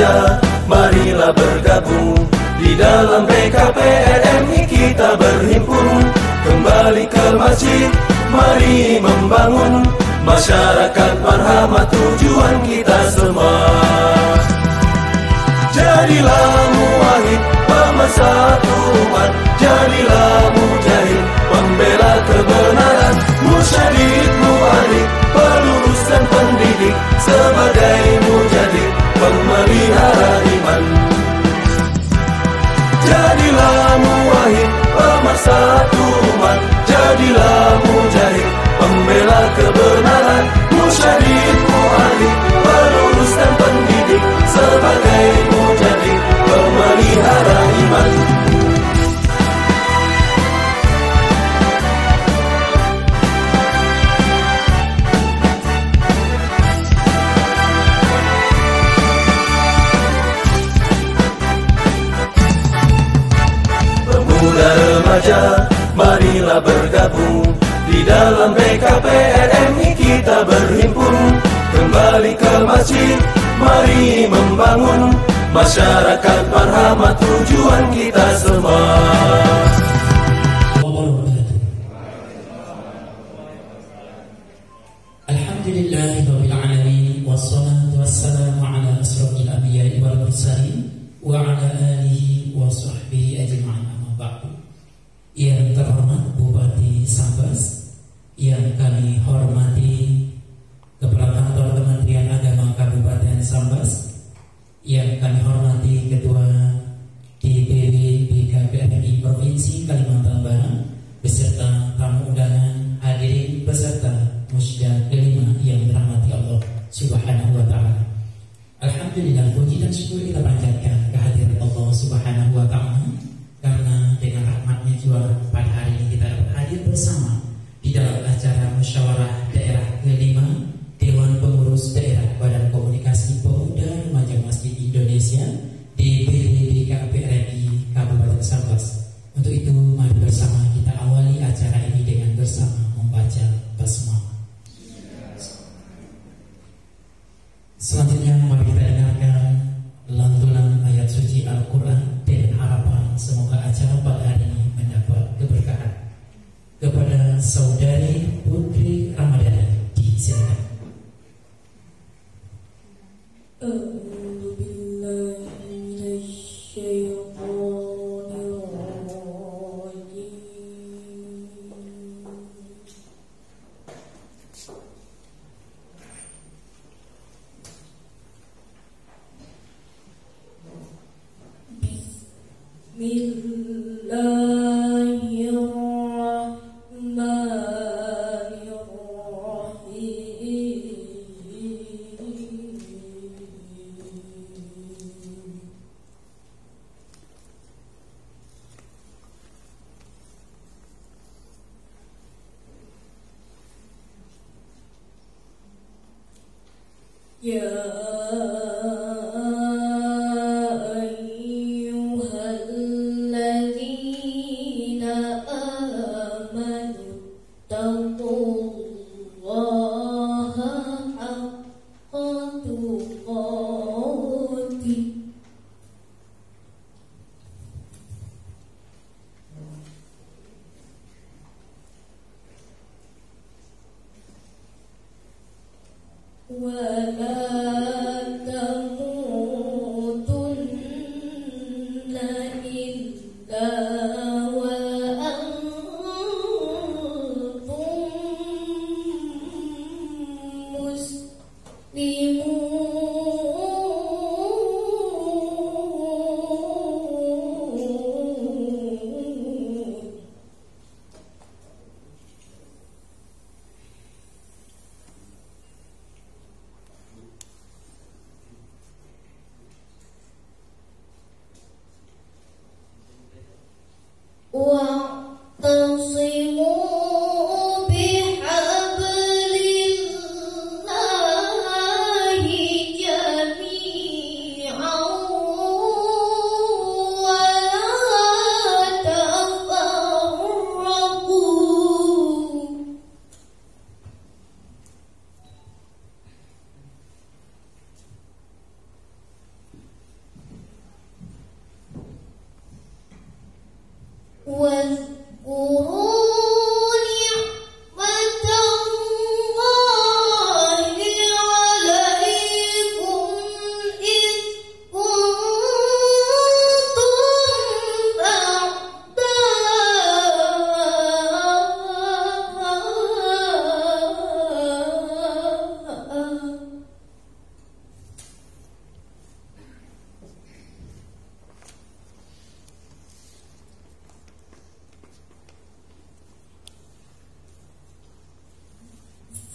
remaja, marilah bergabung. Di dalam PKPRMI kita berhimpun, kembali ke masjid, mari membangun masyarakat marhamah, tujuan kita semua. Jadilah muwahhid, pemersatu umat, jadilah mujahid, pembela kebenaran, musyadid, mu'alif, pelurus dan pendidik, sebagai mujahid, pemelihara iman. Jadilah muwahhid, pemersatu umat, jadilah mujahid, pembela kebenaran, musyadid, mu'alif, pelurus dan pendidik, sebagai mujahid, pemelihara iman. Pemuda remaja, marilah bergabung. Di dalam PKPRMI kita berhimpun, kembali ke masjid, mari membangun masyarakat marhamah, tujuan kita semua. Alhamdulillahirabbil alamin, wassalatu wassalamu ala asrofil anbiya'i wal mursalin wa ala alihi wa sahbihi ajma'in. Amma ba'du. Yang terhormat Bupati Sambas, yang kami hormati Kepala Kantor Kementerian Agama Kabupaten Sambas, yang kami hormati Ketua DPW PKPRMI Provinsi Kalimantan Barat beserta tamu undangan, hadirin peserta musda kelima yang dirahmati Allah Subhanahu wa taala. Alhamdulillah, puji dan syukur kita panjatkan kehadiran Allah Subhanahu wa taala, karena dengan rahmatnya juga pada hari ini kita dapat hadir bersama di dalam acara musyawarah daerah kelima Dewan Pengurus Daerah Badan Komunikasi Pemuda Remaja Masjid Indonesia DPW KPRI Kabupaten Sambas. Untuk itu mari bersama kita awali acara ini dengan bersama membaca basmalah. Selanjutnya mari kita dengarkan lantunan ayat suci Al-Quran dengan harapan semoga acara pada hari ini mendapat keberkahan. Kepada saudari Putri Ramadhani disilakan.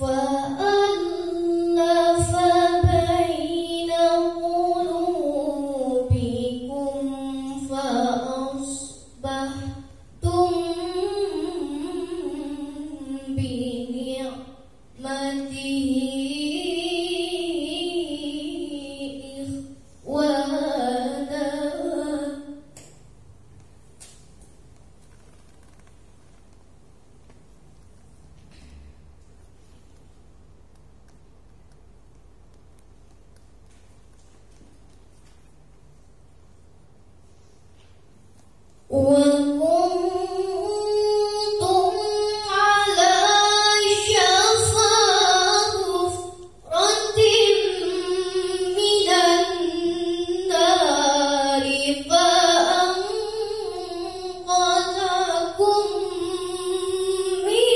فألف بين قلوبكم فأصبحتم بنعمته إخوانا. وكنتم على شفا حفرة من النار فأنقذكم منها.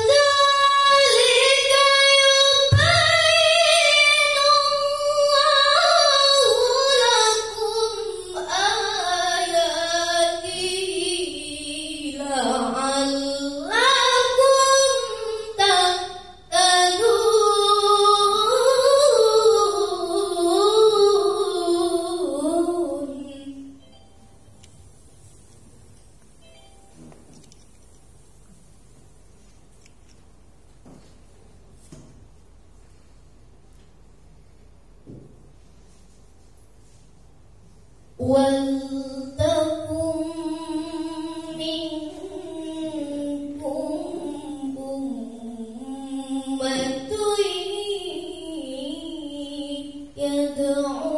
كذلك يبين الله لكم آياته لعلكم تهتدون. وَلْتَكُن مِّنكُمْ أُمَّةٌ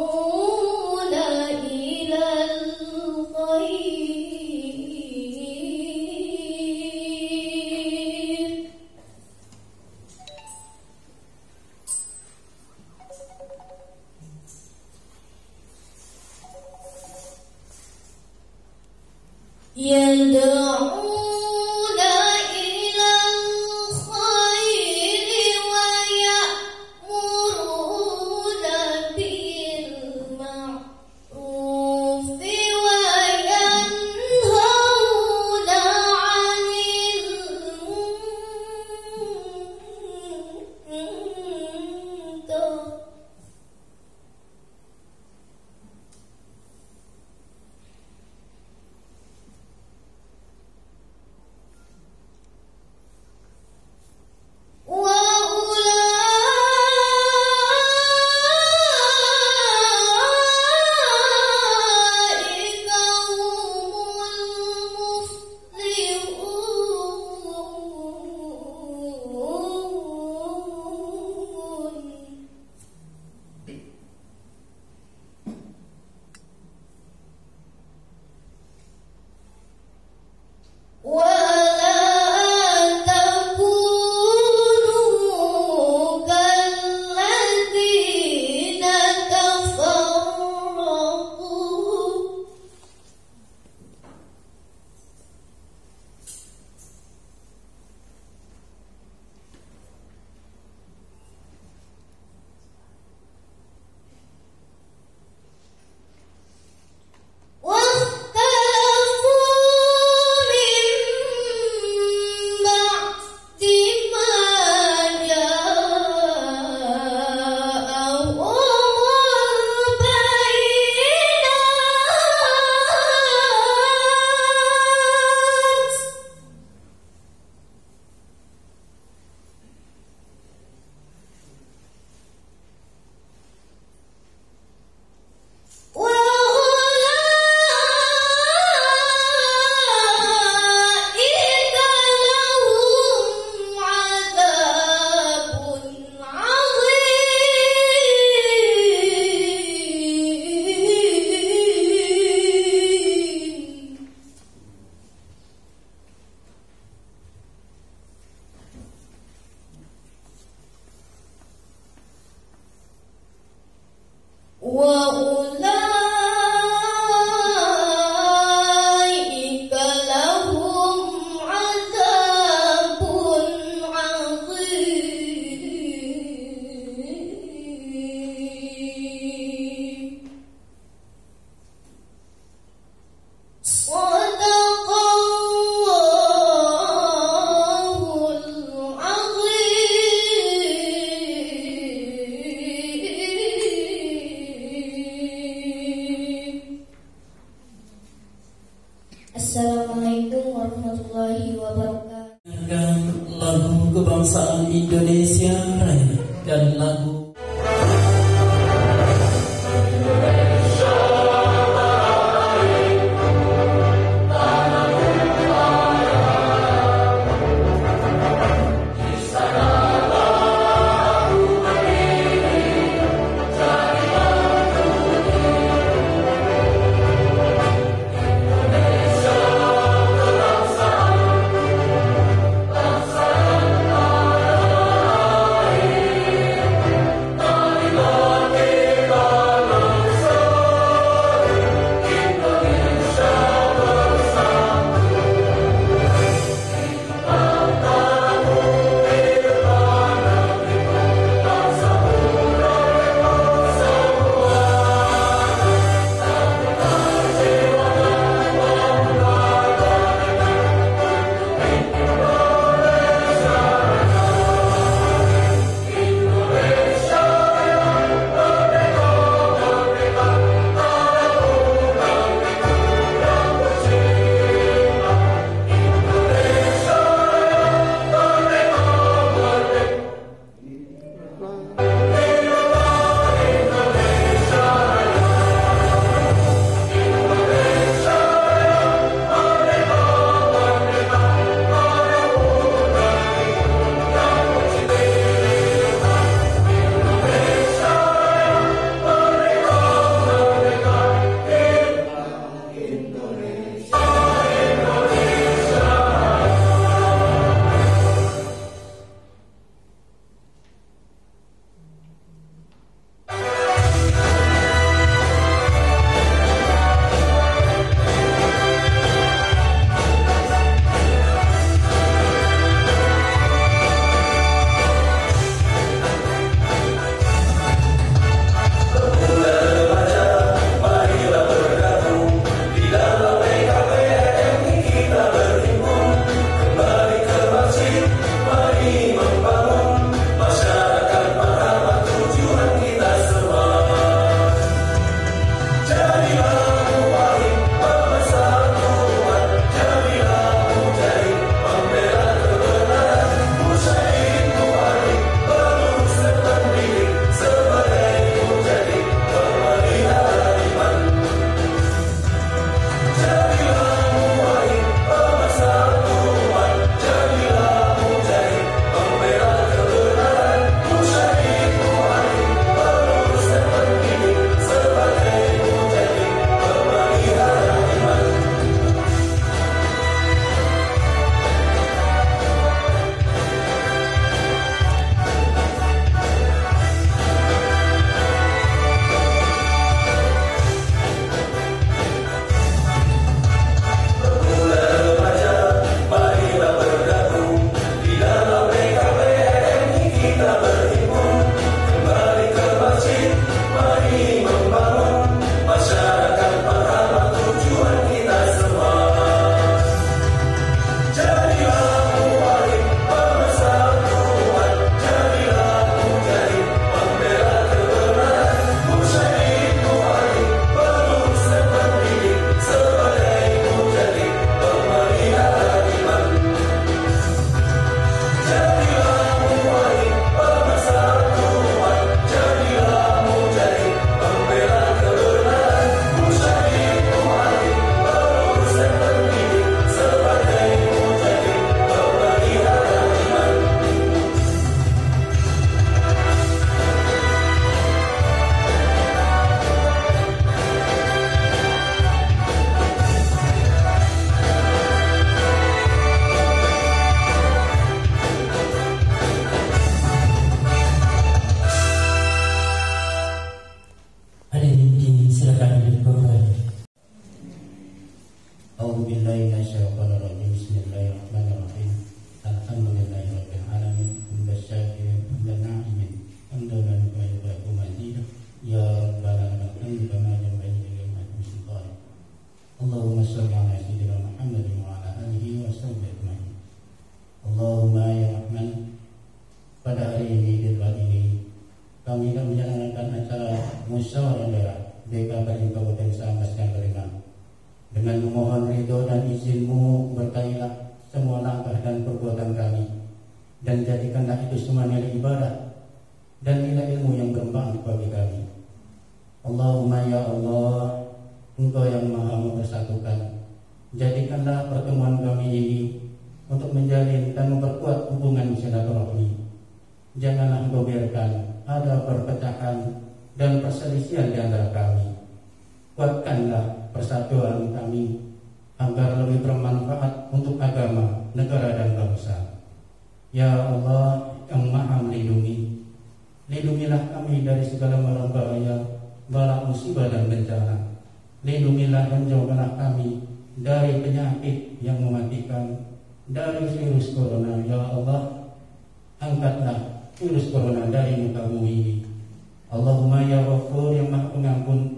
يَدْعُونَ إِلَى الْخَيْرِ وَيَأْمُرُونَ بِالْمَعْرُوفِ وَيَنْهَوْنَ عَنِ الْمُنكَرِ. Assalamualaikum warahmatullahi wabarakatuh. Lagu kebangsaan Indonesia Raya dan lagu musyawarah daerah DKPM Kabupaten Sambas yang kelima dengan memohon ridho dan izin-Mu berkailah semua langkah dan perbuatan kami, dan jadikanlah itu semua nilai ibadah dan nilai ilmu yang bermanfaat bagi kami. Allahumma ya Allah, Engkau yang maha mempersatukan, jadikanlah pertemuan kami ini untuk menjalin dan memperkuat hubungan silaturahmi. Janganlah Engkau biarkan ada perpecahan dan perselisihan di antara kami. Kuatkanlah persatuan kami agar lebih bermanfaat untuk agama, negara dan bangsa. Ya Allah yang maha melindungi, lindungilah kami dari segala mara bahaya, bala musibah dan bencana. Lindungilah dan jauhkanlah kami dari penyakit yang mematikan, dari virus corona. Ya Allah, angkatlah virus corona dari muka bumi ini. Allahumma ya Ghafur yang maha pengampun,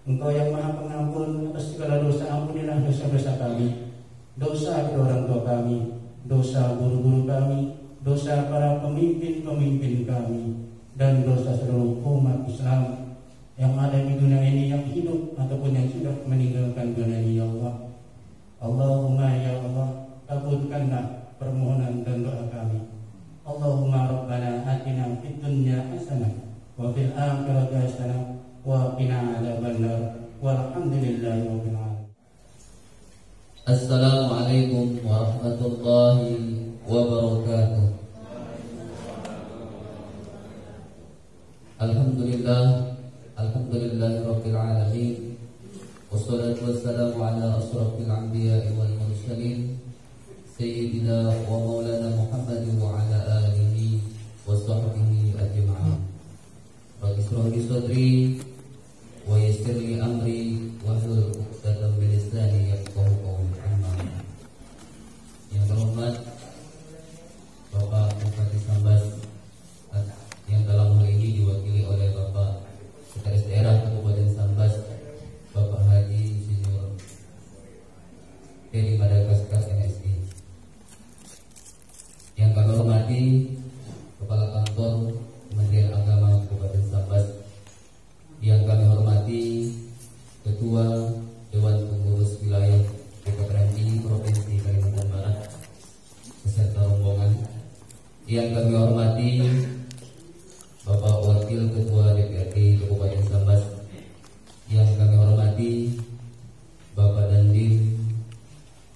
Engkau yang maha pengampun atas segala dosa, ampunilah dosa-dosa kami, dosa kedua orang tua kami, dosa guru-guru kami, dosa para pemimpin-pemimpin kami, dan dosa seluruh umat Islam yang ada di dunia ini, yang hidup ataupun yang sudah meninggalkan dunia ini. Ya Allah, Allahumma ya Allah, kabulkanlah permohonan dan doa kami. Allahumma rabbana atina fid dunya hasanah wa fil akhirati hasanah wa qina adzabannar walhamdulillahi rabbil alamin. Assalamualaikum warahmatullahi wabarakatuh. Alhamdulillahi rabbil alamin, wassalatu wassalamu ala asrafil anbiya'i wal mursalin, sayyidina wa maulana Muhammadin wa ala alihi wa sahbihi ajma'in. Rabbi shrah li sadri wa yassir li amri wahlul 'uqdatam min lisani yafqahu qawli. Yang terhormat Bapak Bupati Sambas, yang dalam hal ini diwakili oleh Bapak Sekretaris Daerah Kabupaten Sambas, Bapak Haji Insinyur Heri Madagaskar MSI. Yang kami hormati Kepala Kantor Kementerian Agama Kabupaten Sambas, yang kami hormati Ketua Dewan Pengurus Wilayah BKPRMI Provinsi Kalimantan Barat beserta rombongan, yang kami hormati Bapak Wakil Ketua DPRD Kabupaten Sambas, yang kami hormati Bapak Dandim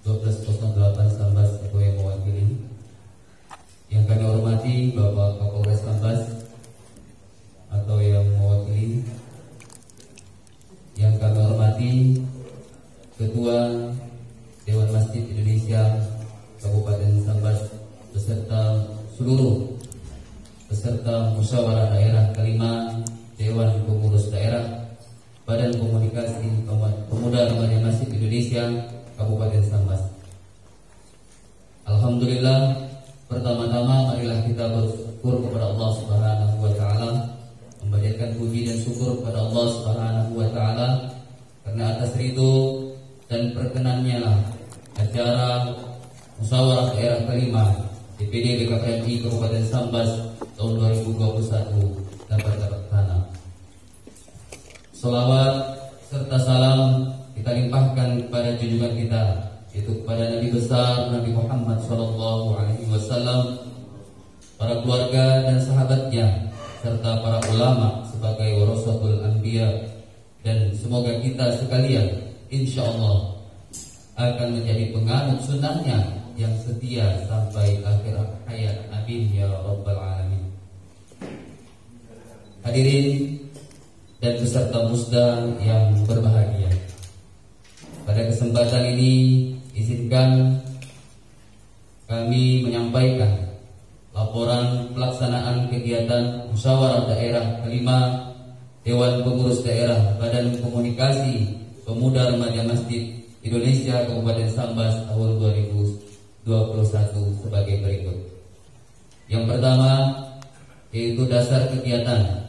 1208 Sambas atau yang mewakili, yang kami hormati Bapak Kapolres Sambas atau yang mewakili, yang kami hormati Ketua Dewan Masjid Indonesia Kabupaten Sambas beserta seluruh peserta musyawarah daerah kelima Dewan Pengurus Daerah Badan Komunikasi Pemuda Remaja Masjid Indonesia Kabupaten Sambas. Alhamdulillah, pertama-tama marilah kita bersyukur kepada Allah Subhanahu wa taala, membacakan puji dan syukur kepada Allah Subhanahu wa taala karena atas ridho dan perkenannya lah acara musyawarah daerah kelima DPD BKPRMI Kabupaten Sambas tahun 2021 dapat terlaksana. Salawat serta salam kita limpahkan kepada junjungan kita, yaitu kepada Nabi besar Nabi Muhammad SAW, para keluarga dan sahabatnya, serta para ulama sebagai warasatul anbiya, dan semoga kita sekalian insya Allah akan menjadi penganut sunnahnya yang setia sampai akhir hayat. Amin ya rabbal alamin. Hadirin dan peserta musda yang berbahagia, pada kesempatan ini izinkan kami menyampaikan laporan pelaksanaan kegiatan musyawarah daerah kelima Dewan Pengurus Daerah Badan Komunikasi Pemuda Remaja Masjid Indonesia Kabupaten Sambas tahun 2021 sebagai berikut. Yang pertama yaitu dasar kegiatan.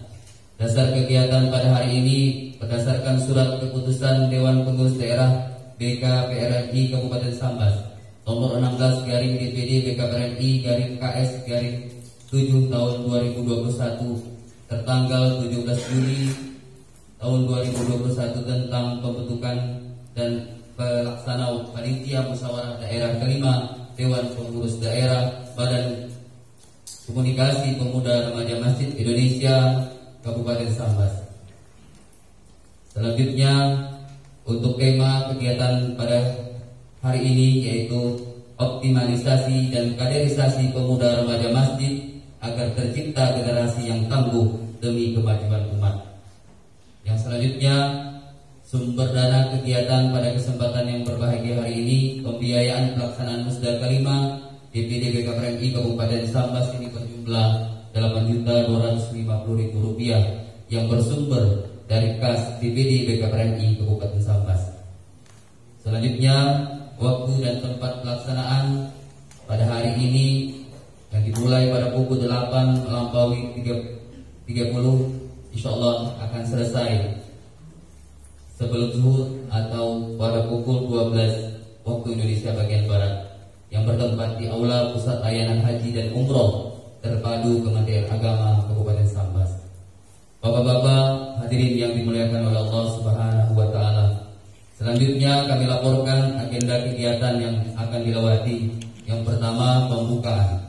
Dasar kegiatan pada hari ini berdasarkan surat keputusan Dewan Pengurus Daerah BKPRMI Kabupaten Sambas nomor 16 garing DPD BKPRMI garing KS garing 7 tahun 2021 tertanggal 17 Juli tahun 2021 tentang pembentukan dan pelaksana panitia musyawarah daerah kelima Dewan Pengurus Daerah Badan Komunikasi Pemuda Remaja Masjid Indonesia Kabupaten Sambas. Selanjutnya untuk tema kegiatan pada hari ini yaitu optimalisasi dan kaderisasi pemuda remaja masjid agar tercipta generasi yang tangguh demi kemajuan umat. Yang selanjutnya sumber dana kegiatan pada kesempatan yang berbahagia hari ini, pembiayaan pelaksanaan Musda kelima DPD BKPRMI Kabupaten Sambas ini berjumlah Rp8.250.000 yang bersumber dari kas DPD BKPRMI Kabupaten Sambas. Selanjutnya waktu dan tempat pelaksanaan pada hari ini yang dimulai pada pukul 8 melampaui 30 insyaallah akan selesai sebelum zuhur atau pada pukul 12 waktu Indonesia bagian Barat yang bertempat di Aula Pusat Layanan Haji dan Umroh Terpadu Kementerian Agama Kabupaten Sambas. Bapak-bapak hadirin yang dimuliakan oleh Allah Subhanahu wa taala. Selanjutnya kami laporkan agenda kegiatan yang akan dilewati. Yang pertama pembukaan.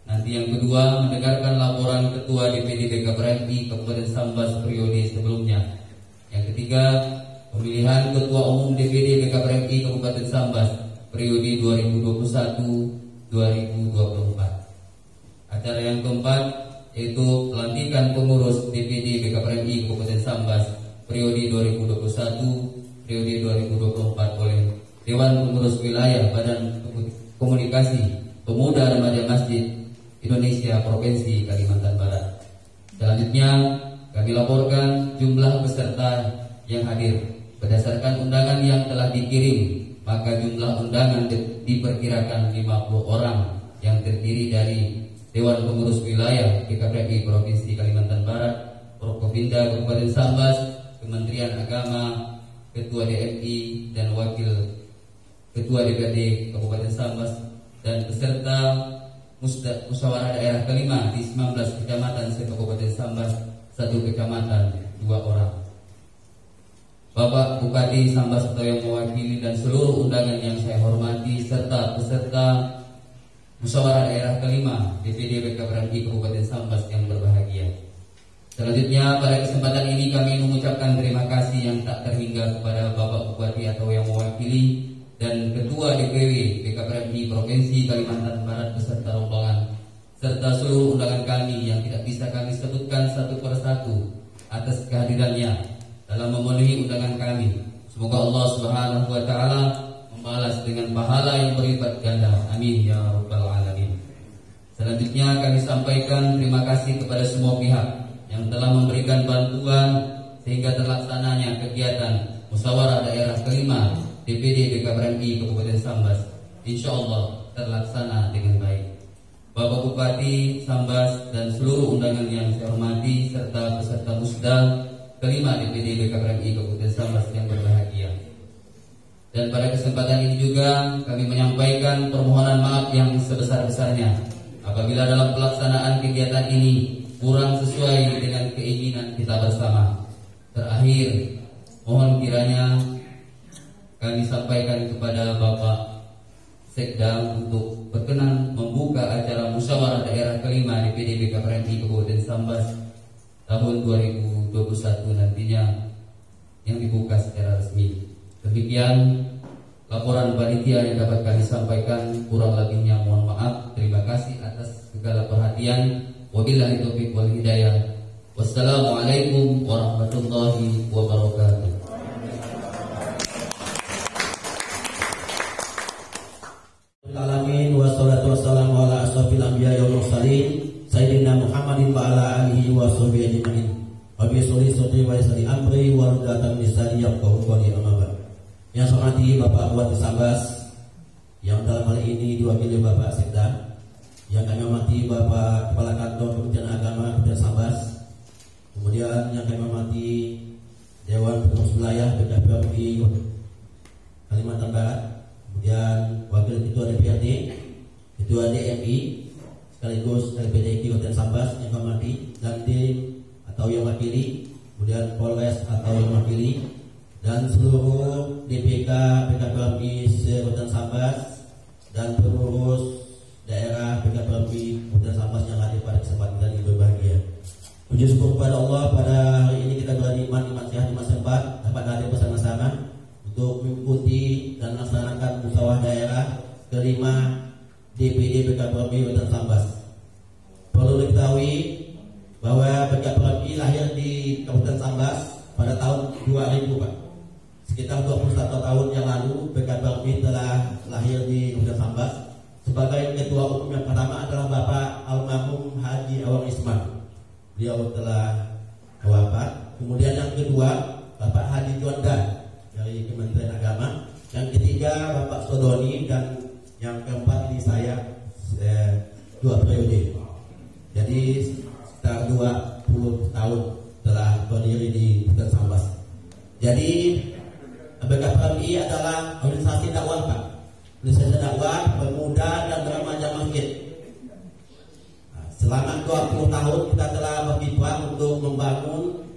Nanti yang kedua mendengarkan laporan Ketua DPD BKPRMI Kabupaten Sambas periode sebelumnya. Yang ketiga pemilihan Ketua Umum DPD BKPRMI Kabupaten Sambas periode 2021-2024. Acara yang keempat yaitu pelantikan pengurus DPD BKPRMI Kabupaten Sambas periode 2021-2024 oleh Dewan Pengurus Wilayah Badan Komunikasi Pemuda Remaja Masjid Indonesia Provinsi Kalimantan Barat. Selanjutnya kami laporkan jumlah peserta yang hadir berdasarkan undangan yang telah dikirim, maka jumlah undangan diperkirakan 50 orang yang terdiri dari Dewan Pengurus Wilayah BKPRMI Provinsi Kalimantan Barat, Forkopimda Kabupaten Sambas, Kementerian Agama, Ketua DMI dan Wakil Ketua DPRD Kabupaten Sambas dan peserta musyawarah daerah kelima di 19 kecamatan se-Kabupaten Sambas, 1 kecamatan 2 orang. Bapak Bupati Sambas atau yang mewakili dan seluruh undangan yang saya hormati serta peserta musyawarah daerah kelima DPD BKPRMI Kabupaten Sambas yang berbahagia. Selanjutnya pada kesempatan ini kami mengucapkan terima kasih yang tak terhingga kepada Bapak Bupati atau yang mewakili dan Ketua DPW BKPRMI Provinsi Kalimantan Barat beserta rombongan serta seluruh undangan kami yang tidak bisa kami sebutkan satu persatu atas kehadirannya dalam memenuhi undangan kami. Semoga Allah Subhanahu wa taala membalas dengan pahala yang berlipat ganda. Amin ya rabbal alamin. Selanjutnya kami sampaikan terima kasih kepada semua pihak yang telah memberikan bantuan sehingga terlaksananya kegiatan musyawarah daerah kelima DPD BKPRMI Kabupaten Sambas insyaallah terlaksana dengan baik. Bapak Bupati Sambas dan seluruh undangan yang saya hormati serta peserta musda kelima DPD BKPRMI Kabupaten Sambas yang berbahagia. Dan pada kesempatan ini juga kami menyampaikan permohonan maaf yang sebesar-besarnya apabila dalam pelaksanaan kegiatan ini kurang sesuai dengan keinginan kita bersama. Terakhir, mohon kiranya kami sampaikan kepada Bapak Sekda untuk berkenan membuka acara musyawarah daerah kelima DPD BKPRMI Kabupaten Sambas tahun 2021 nantinya yang dibuka secara resmi. Demikian laporan panitia yang dapat kami sampaikan, kurang lebihnya mohon maaf. Terima kasih atas segala perhatian. Wabillahi taufiq wal hidayah. Wassalamualaikum warahmatullahi wabarakatuh. Alamin wassalatu wassalamu ala asrofil anbiya wal mursalin sayyidina Muhammadin wa ala alihi wa sahbihi ajma'in. Wa bi sholli sholli wa sholli amri wa rudatan lisani yaqulu qawli amaba. Yang saya hormati Bapak Bupati Sambas yang dalam hal ini diwakili Bapak Sekda, yang kami hormati Bapak Kepala Kantor Kementerian Agama Kabupaten Sambas, kemudian yang kami hormati Dewan Pengurus Wilayah BKPRMI Kalimantan Barat, kemudian Wakil Ketua DPRD, Ketua DMI, sekaligus LPDI Kabupaten Sambas yang kami hormati, dan tim atau yang wakili, kemudian Polres atau yang wakili, dan seluruh DPK PKPMI Kabupaten Sambas dan pengurus daerah PKPMI Kabupaten Sambas yang hadir pada kesempatan ini berbahagia. Puji syukur kepada Allah, pada hari ini kita bernikmat sehat di masa depan dapat hadir bersama-sama untuk mengikuti dan melaksanakan musyawarah daerah kelima DPD PKPMI Kabupaten Sambas. Perlu diketahui bahwa PKPMI lahir di Kabupaten Sambas pada tahun 2000, Pak. Sekitar 21 tahun yang lalu PKPMI telah lahir di Kabupaten Sambas. Sebagai ketua umum yang pertama adalah Bapak almarhum Haji Awang Isman. Beliau telah wafat. Kemudian yang kedua Bapak Haji Juanda dari Kementerian Agama. Yang ketiga Bapak Sodoni, dan yang keempat ini saya 2 periode. Jadi sekitar 20 tahun telah berdiri di Kabupaten Sambas. Jadi PKPMI adalah organisasi dakwah, Pak. Organisasi dakwah, pemuda dan remaja masjid. Selama 20 tahun kita telah berkiprah untuk membangun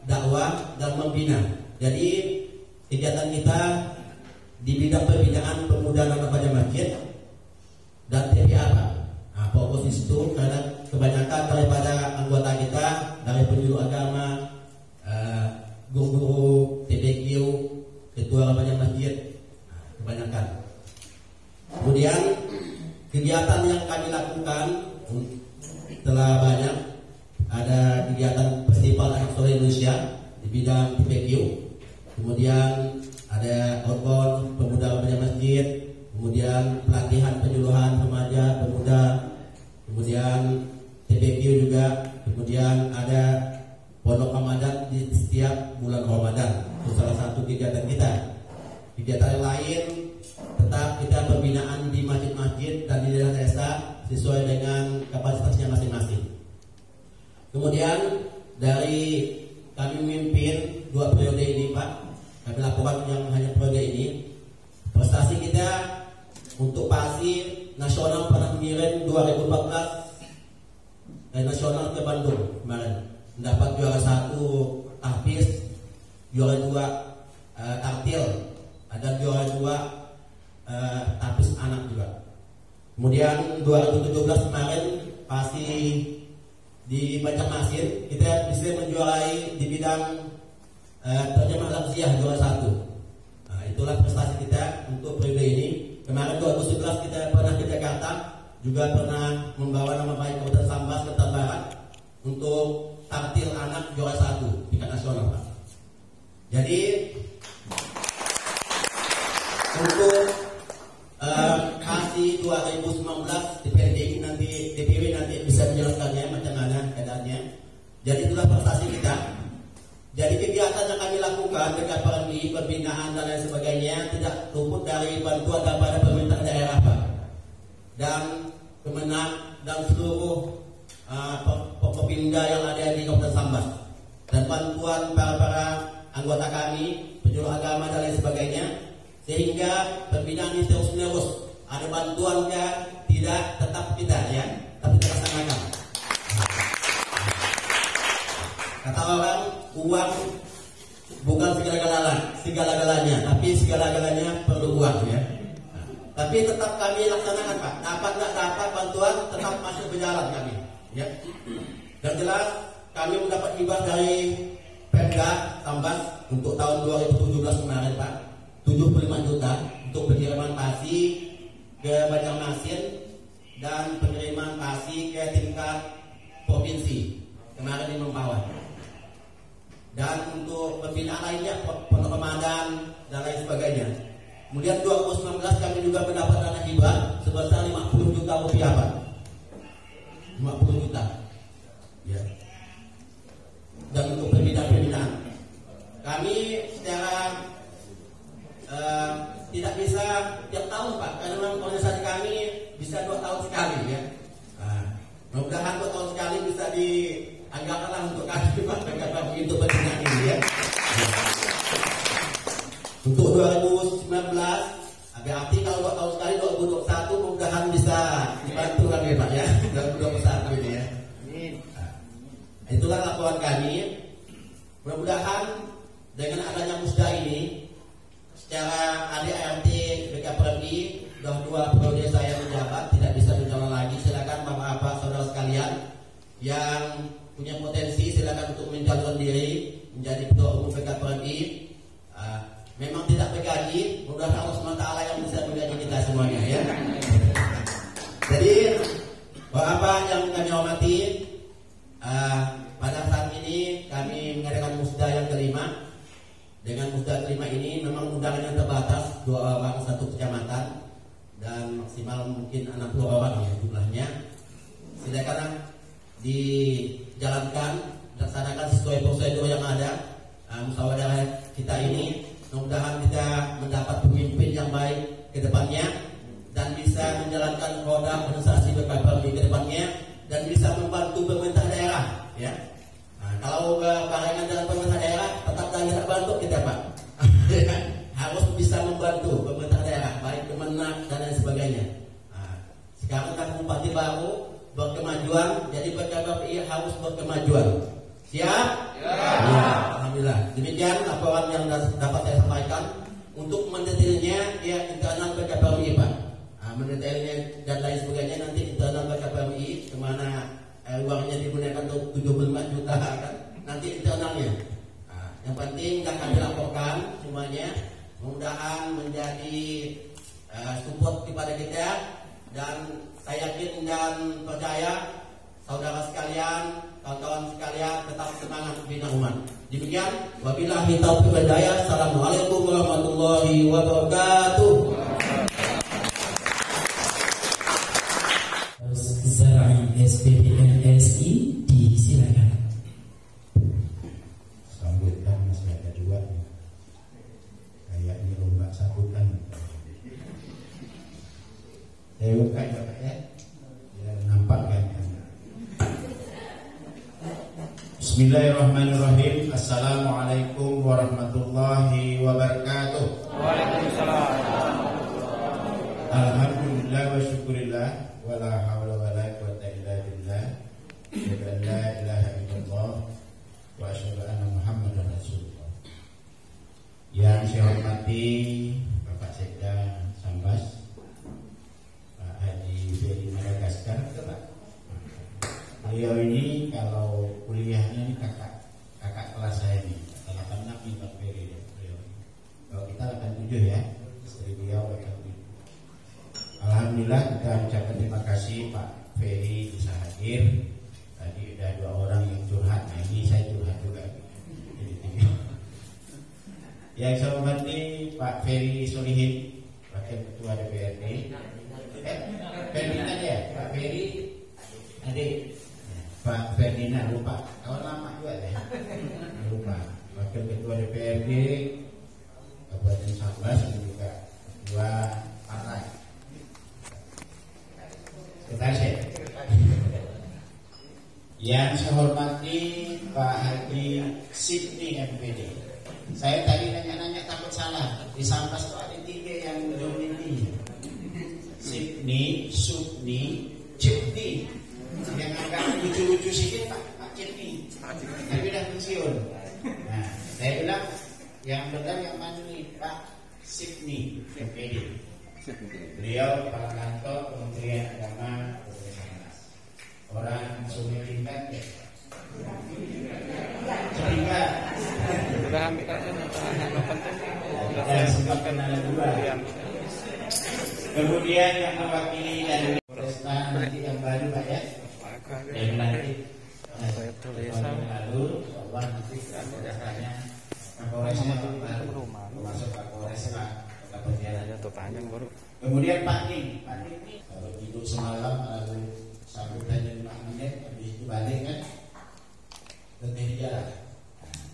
dakwah dan membina. Jadi kegiatan kita di bidang pembinaan pemuda dan remaja masjid dan TPA, Pak. Fokus di situ karena kebanyakan daripada anggota kita dari penjuru agama, guru, TPQ, ketua remaja masjid, kebanyakan. Kemudian kegiatan yang kami lakukan telah banyak. Ada kegiatan Festival Anak Soleh Indonesia di bidang TPQ, kemudian ada organ pemuda remaja masjid, kemudian pelatihan penyuluhan remaja pemuda, kemudian TPQ juga, kemudian ada pondok Ramadan di setiap bulan Ramadan. Itu salah satu kegiatan kita. Kegiatan yang lain tetap kita pembinaan di masjid-masjid dan di desa sesuai dengan kapasitasnya masing-masing. Kemudian dari kami memimpin 2 periode ini, Pak, kami lakukan yang hanya periode ini. Prestasi kita untuk PASI nasional pernah mengirim 2014 nasional ke Bandung kemarin, mendapat juara 1 tahfiz, juara 2 tartil, ada juara 2 tahfiz anak juga. Kemudian 2017 kemarin PASI di Banjarmasin kita bisa menjuarai di bidang terjemah lafziah juara 1. Nah, itulah prestasi kita untuk periode ini. Kemarin 2011 kita pernah ke Jakarta, juga pernah membawa nama baik Kabupaten Sambas ke Barat untuk tartil anak juara 1 tingkat nasional, Pak. Jadi untuk PASI 2019 DPD nanti DPW nanti bisa menjelaskannya macam mana keadaannya. Jadi itulah prestasi kita. Jadi kegiatan yang kami lakukan dekat PKPMI, pembinaan dan lain sebagainya tidak luput dari bantuan daripada pemerintah daerah, Pak, dan Kemenang dan seluruh Popinda yang ada di Kabupaten Sambas, dan bantuan para anggota kami, penjuru agama dan lain sebagainya, sehingga pembinaan ini terus menerus. Ada bantuannya tidak tetap kita ya, tapi kita laksanakan. Kata orang, uang bukan segala-galanya, tapi segala-galanya perlu uang ya. Tapi tetap kami laksanakan, Pak. Dapat nggak dapat bantuan, tetap masih berjalan kami. Ya. Dan jelas kami mendapat hibah dari Pemda Sambas untuk tahun 2017 kemarin, Pak, 75 juta untuk pengiriman PASI ke Banjarmasin dan pengiriman PASI ke tingkat provinsi kemarin di Mempawah. Dan untuk pembinaan lainnya, Pondok Ramadan dan lain sebagainya. Kemudian 2019 kami juga mendapat dana hibah sebesar 50 juta rupiah, Pak. 50 juta. Ya. Dan untuk pembinaan kami secara tidak bisa tiap tahun, Pak, karena memang organisasi kami bisa 2 tahun sekali ya. Mudah-mudahan 2 tahun sekali bisa dianggarkanlah untuk kami, Pak, untuk pembinaan ini ya. Untuk 2019 berarti kalau 2 tahun sekali 2021 mudah-mudahan bisa dibantu kami, Pak ya, 2021 ini ya. Itulah laporan kami. Mudah-mudahan dengan adanya musda ini, secara ADART BKPMI sudah 2 periode saya menjabat tidak bisa berjalan lagi. Silakan bapak-bapak saudara sekalian yang punya potensi silakan untuk mencalonkan diri menjadi ketua umum BKPMI. Memang tidak bergaji, mudah-mudahan Allah SWT yang bisa bergaji kita semuanya ya. Jadi bapak yang kami hormati, pada saat ini kami mengadakan musda yang kelima. Dengan musda kelima ini memang undangannya terbatas, 2 orang 1 kecamatan dan maksimal mungkin 60 orang ya jumlahnya. Silakan dijalankan, laksanakan sesuai prosedur yang ada. Musyawarah kita ini mudah-mudahan kita mendapat pemimpin yang baik ke depannya dan bisa menjalankan roda organisasi BKPMI ke depannya dan bisa membantu pemerintah daerah ya. Kalau barengan dengan pemerintah daerah tetap tidak bantu kita Pak. Harus bisa membantu pemerintah daerah baik Kemenak dan lain sebagainya. Sekarang kan bupati baru berkemajuan, jadi BKPMI harus berkemajuan. Siap? Ya. Alhamdulillah. Demikian laporan yang dapat saya sampaikan. Untuk mendetailnya ya internal BKPMI Pak. Mendetailnya dan lain sebagainya nanti internal BKPMI kemana uangnya digunakan untuk 75 juta kan nanti internalnya. Yang penting akan dilaporkan semuanya. Mudah-mudahan menjadi support kepada kita dan saya yakin dan percaya saudara sekalian, kawan-kawan sekalian tetap semangat bina umat. Demikian, wabillahi taufiq wal hidayah. Assalamualaikum warahmatullahi wabarakatuh. Zara'i SPDNSI disilakan. Sambutan masih ada 2. Kayak ini lomba sambutan. Saya buka ya Pak ya. Ya nampak kan. Bismillahirrahmanirrahim. Assalamualaikum warahmatullahi wabarakatuh. Waalaikumsalam. Alhamdulillah wa syukurillah wala haula wala quwwata illa billah. La ilaha illallah wa asyhadu anna Muhammadan Rasulullah. Yang saya hormati Bapak Sekda Sambas, Pak Haji Ferry Madagaskar, Pak. Beliau ini kalau kuliahnya ini kakak kelas saya ini, 86 nih Pak Ferry. Kalau kita 87 ya, istri beliau 87. Alhamdulillah kita ucapkan terima kasih Pak Ferry bisa hadir. Tadi ada 2 orang yang curhat, nah ini saya curhat juga. Yang saya hormati Pak Ferry Solihin, Wakil Ketua DPRD. Ferdinand ya, Pak Ferry adik. Pak Ferdinand lupa, kawan lama juga deh. Lupa. Wakil Ketua DPRD Kabupaten Sambas dan juga Ketua Partai. Sekretaris. Yang saya hormati Pak Haji Sidney MPD. Saya tadi nanya-nanya takut salah. Di Sambas itu ada 3 yang dominan. Sidney, Subni, Cipni. Yang agak lucu-lucu sedikit Pak Cipni. Tapi udah pensiun. Nah, saya bilang yang benar yang mana nih Pak Sidney MPD. Beliau Pak Kantor Kementerian Agama orang Sungai Tingkat ya. Tingkat. Sudah ambil aja yang penting. Dan sempat kenal 2. Kemudian yang mewakili dari Polresta nanti yang baru Pak ya. Yang nanti lalu Allah nanti Polrestanya Polresnya baru masuk Pak Polresta baru. Kemudian Pak Ning ini kalau tidur semalam lalu sambutan 5 menit habis itu balik kan letih jalan.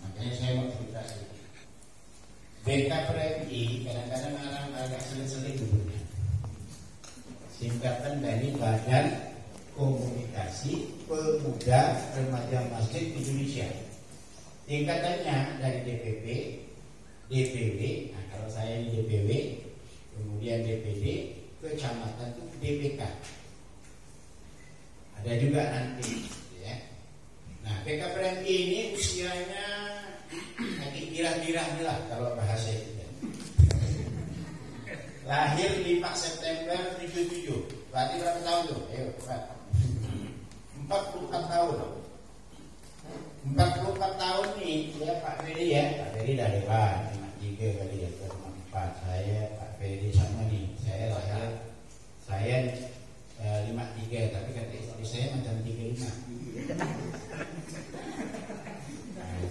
Makanya saya mau cerita sedikit. BKPMI kadang-kadang orang agak seling-seling dulunya. Singkatan dari Badan Komunikasi Pemuda Remaja Masjid Indonesia. Tingkatannya dari DPP, DPW. Nah kalau saya ini DPW, kemudian DPD, kecamatan itu DPK. Ada juga nanti, ya. Nah BKPMI ini usianya kira-kira kelahirannya lah kalau bahasa kita. Lahir 5 September 77. Berarti berapa tahun tuh? Ayo, Pak. 44 tahun. 44 tahun nih, ya Pak Ferry ya. Pak Ferry dah lewat 53 kali ya, 54. Saya Pak Ferry sama nih. Saya lahir saya 53, tapi kata istri saya macam 35.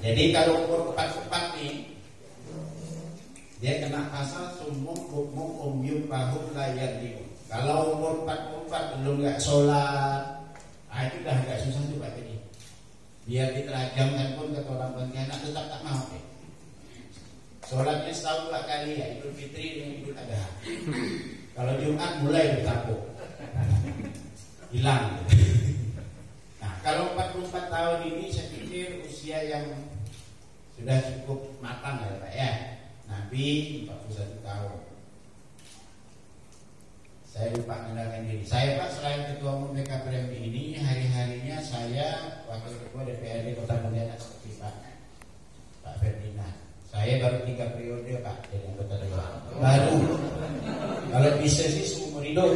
Jadi kalau umur 44 nih, dia kena pasal sumuk bukmuk umyum pahum layak diu. Kalau umur 44 belum nggak sholat, itu dah agak susah tuh Pak Ferry. Biar diterajamkan pun kata orang Pontianak tetap tak mau. Sholatnya setahun 2 kali ya, Idul Fitri dengan Idul Adha. Kalau Jumat mulai bertapuk, hilang. Nah, kalau 44 tahun ini saya pikir usia yang sudah cukup matang ya Pak ya. Nabi 41 tahun. Saya lupa mengenalkan diri. Saya Pak selain Ketua Umum BKPMI ini, hari-harinya saya Wakil Ketua DPRD Kota Pontianak seperti Pak Ferdinand. Saya baru 3 periode Pak jadi anggota dewan. Baru. Kalau bisa sih seumur hidup.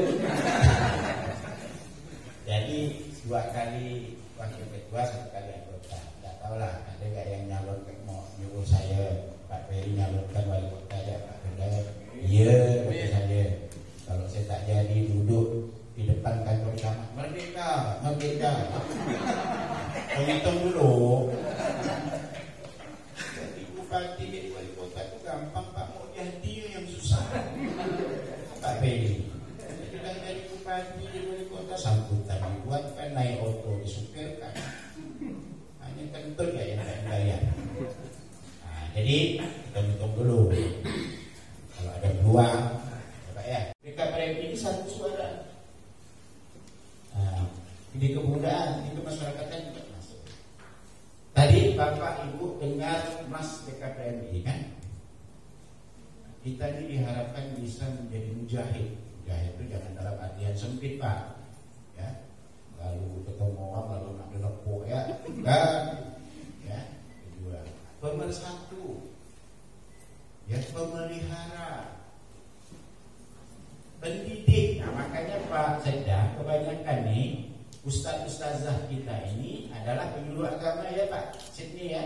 Jadi 2 kali Wakil Ketua, 1 kali anggota. Tidak tahu lah ada nggak yang nyalon mau nyuruh saya Pak Ferry nyalonkan wali kota ya Pak Ferry. Iya bagi saya. Kalau saya tak jadi duduk di depan kantor camat, merdeka, merdeka. Hitung dulu. Jadi bupati jadi wali kota itu gampang Pak, mau jadi yang susah. Pak Ferry. Sudah jadi bupati jadi wali kota, sambutan dibuat kan, naik auto disupirkan. Hanya kentut ya yang bayar. Nah, jadi kita hitung dulu. Kalau ada peluang, Pak ya. BKPMI ini 1 suara. Nah, di kebudayaan, di kemasyarakatan juga masuk. Tadi Bapak Ibu dengar Mas BKPMI kan? Kita ini diharapkan bisa menjadi mujahid. Mujahid itu jangan dalam artian sempit Pak. Ya, lalu ketemu orang lalu nak denepuk ya, enggak. Ya, kedua pemersatu. Ya, pemelihara. Pendidik. Nah, makanya Pak Seda kebanyakan nih ustaz-ustazah kita ini adalah penyuluh agama ya Pak Sydney ya.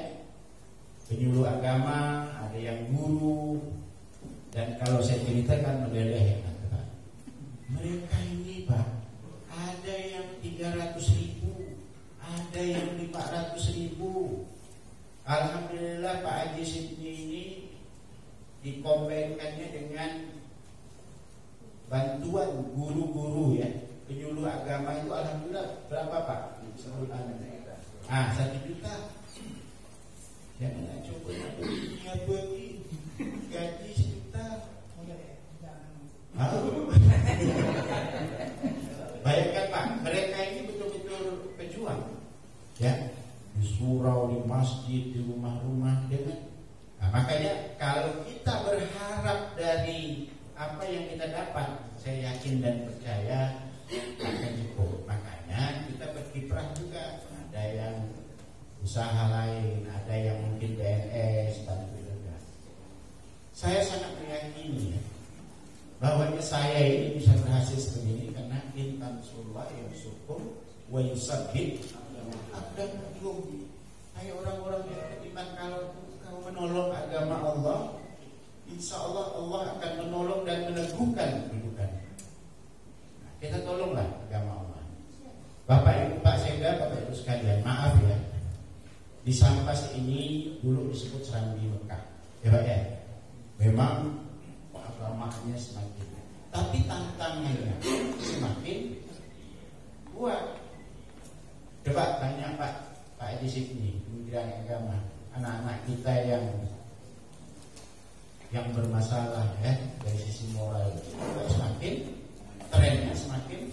Penyuluh agama, ada yang guru. Dan kalau saya ceritakan model hebat Pak. Mereka ini Pak, ada yang 300.000, ada yang 500.000. Alhamdulillah Pak Haji Sydney ini dikombinkannya dengan bantuan guru-guru ya, penyuluh agama itu alhamdulillah berapa Pak? 1 juta. Jangan coba dunia bagi gaji 1 juta. Bayangkan Pak, mereka ini betul-betul pejuang ya, di surau, di masjid, di rumah-rumah dengan. Nah, makanya kalau kita berharap dari apa yang kita dapat, saya yakin dan percaya akan cukup. Makanya kita berkiprah juga. Ada yang usaha lain, ada yang mungkin BNS, bantu juga. Saya sangat meyakini ya, bahwa saya ini bisa berhasil seperti ini karena intan surah yang syukur wa yusabbih abdan yum. Hai orang-orang yang beriman, kalau kau menolong agama Allah, insya Allah Allah akan menolong dan meneguhkan kehidupan. Nah, kita tolonglah agama Allah. Bapak Ibu Pak Seda, Bapak Ibu sekalian, maaf ya, di Sampas ini dulu disebut Serambi Mekah ya Pak ya. Memang agamanya semakin, tapi tantangannya semakin kuat. Coba tanya Pak Haji Sydney, Kementerian Agama, anak-anak kita yang bermasalah ya dari sisi moral, semakin trennya semakin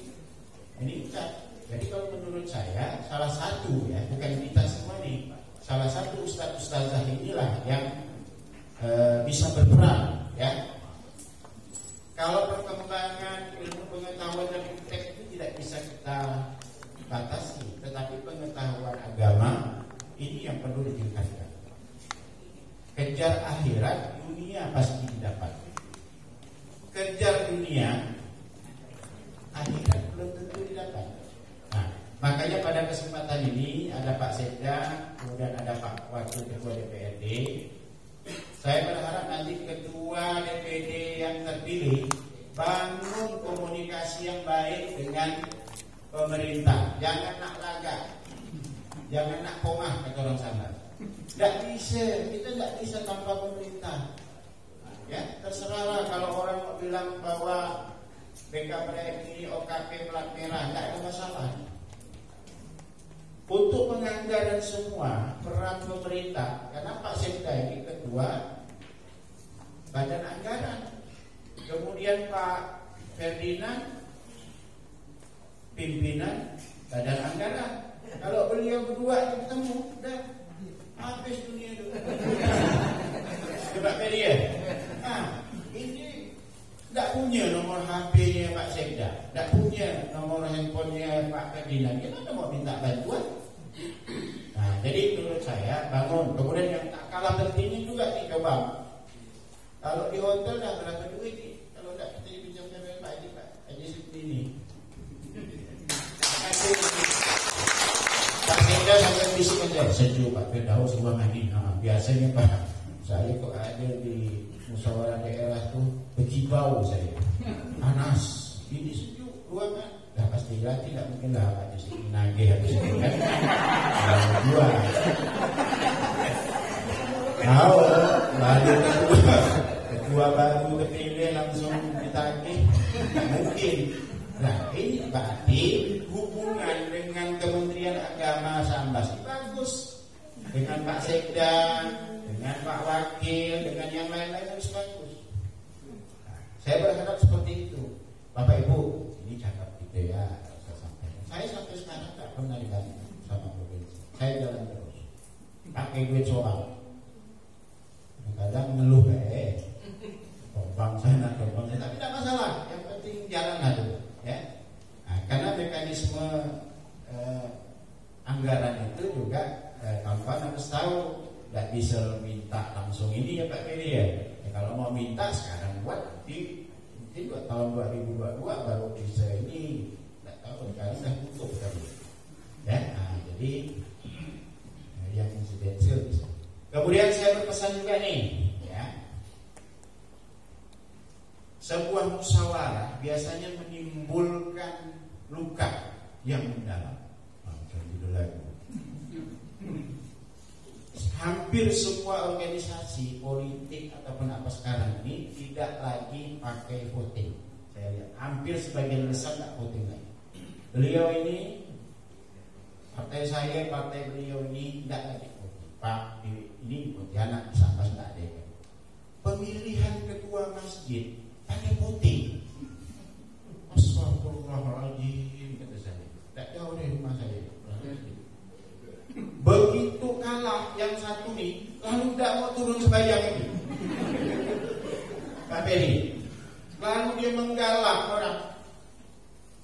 meningkat. Jadi kalau menurut saya salah satu ya, bukan kita semua nih, salah satu ustaz-ustazah inilah yang bisa berperan ya. Kalau perkembangan ilmu pengetahuan dan teks itu tidak bisa kita batasi, tetapi pengetahuan agama ini yang perlu ditingkatkan. Kejar akhirat, dunia pasti didapat. Kejar dunia, akhirat belum tentu didapat. Nah, makanya pada kesempatan ini ada Pak Sekda, kemudian ada Pak Wakil Ketua DPRD. Saya berharap nanti Ketua DPD yang terpilih bangun komunikasi yang baik dengan pemerintah. Jangan nak lagak, jangan nak pongah kata orang sana. Tidak bisa, kita tidak bisa tanpa pemerintah. Ya, terserahlah kalau orang mau bilang bahwa BKPM ini OKP plat merah, tidak ada masalah. Untuk penganggaran semua peran pemerintah, karena Pak Sekda ini ketua Badan Anggaran, kemudian Pak Ferdinand pimpinan Badan Anggaran. Kalau beliau berdua ketemu, udah habis dunia itu. Coba dia. Ini tidak punya nomor HP-nya Pak Sekda, tidak punya nomor handphonenya Pak Ferdinand. Kita mau minta bantuan. Nah, jadi menurut saya bangun. Kemudian yang tak kalah pentingnya juga nih, coba. Kalau di hotel dah berapa duit nih? Kalau tidak kita dipinjamkan oleh Pak Haji, Pak Haji seperti ini. Pak Sekda sampai bisik aja, sejuk Pak Firdaus semua mandi. Biasanya Pak, saya kok ada di musyawarah daerah tuh berkibau saya, panas, ini sejuk ruangan. Dah pasti tidak mungkin lah Pak Haji seperti nagih habis itu kan. Dua. Tahu, lalu ketua baru terpilih langsung ditagih, mungkin. Nah, ini berarti hubungan dengan Kementerian Agama Sambas bagus, dengan Pak Sekda, dengan Pak Wakil, dengan yang lain-lain harus bagus. Nah, saya berharap seperti itu, Bapak Ibu. Ini cakap gitu ya, saya sampaikan. Saya sampai sekarang tak pernah dibantu sama provinsi. Saya jalan terus, pakai duit soal. Kadang ngeluh tombang sana, tapi tidak masalah. Yang penting jalan aja. Ya, nah, karena mekanisme anggaran itu juga kawan harus tahu, tidak bisa minta langsung ini ya Pak Peri ya. Kalau mau minta sekarang buat mungkin buat tahun 2022 baru bisa ini, tidak tahu sekarang sudah tutup tadi. Ya, nah, jadi yang insidensial bisa. Kemudian saya berpesan juga nih, ya. Sebuah musyawarah biasanya menimbulkan luka yang mendalam. Hampir semua organisasi politik ataupun apa sekarang ini tidak lagi pakai voting. Saya lihat hampir sebagian besar tidak voting lagi. Beliau ini, partai saya, partai beliau ini tidak lagi voting. Pak, ini Pontianak sama tidak ada. Pemilihan ketua masjid pakai voting. Astagfirullahaladzim, kata saya. Tak jauh dari rumah saya. Begitu kalah yang satu nih, lalu tidak mau turun sembahyang ini, Pak Peri. Lalu dia menggalak orang,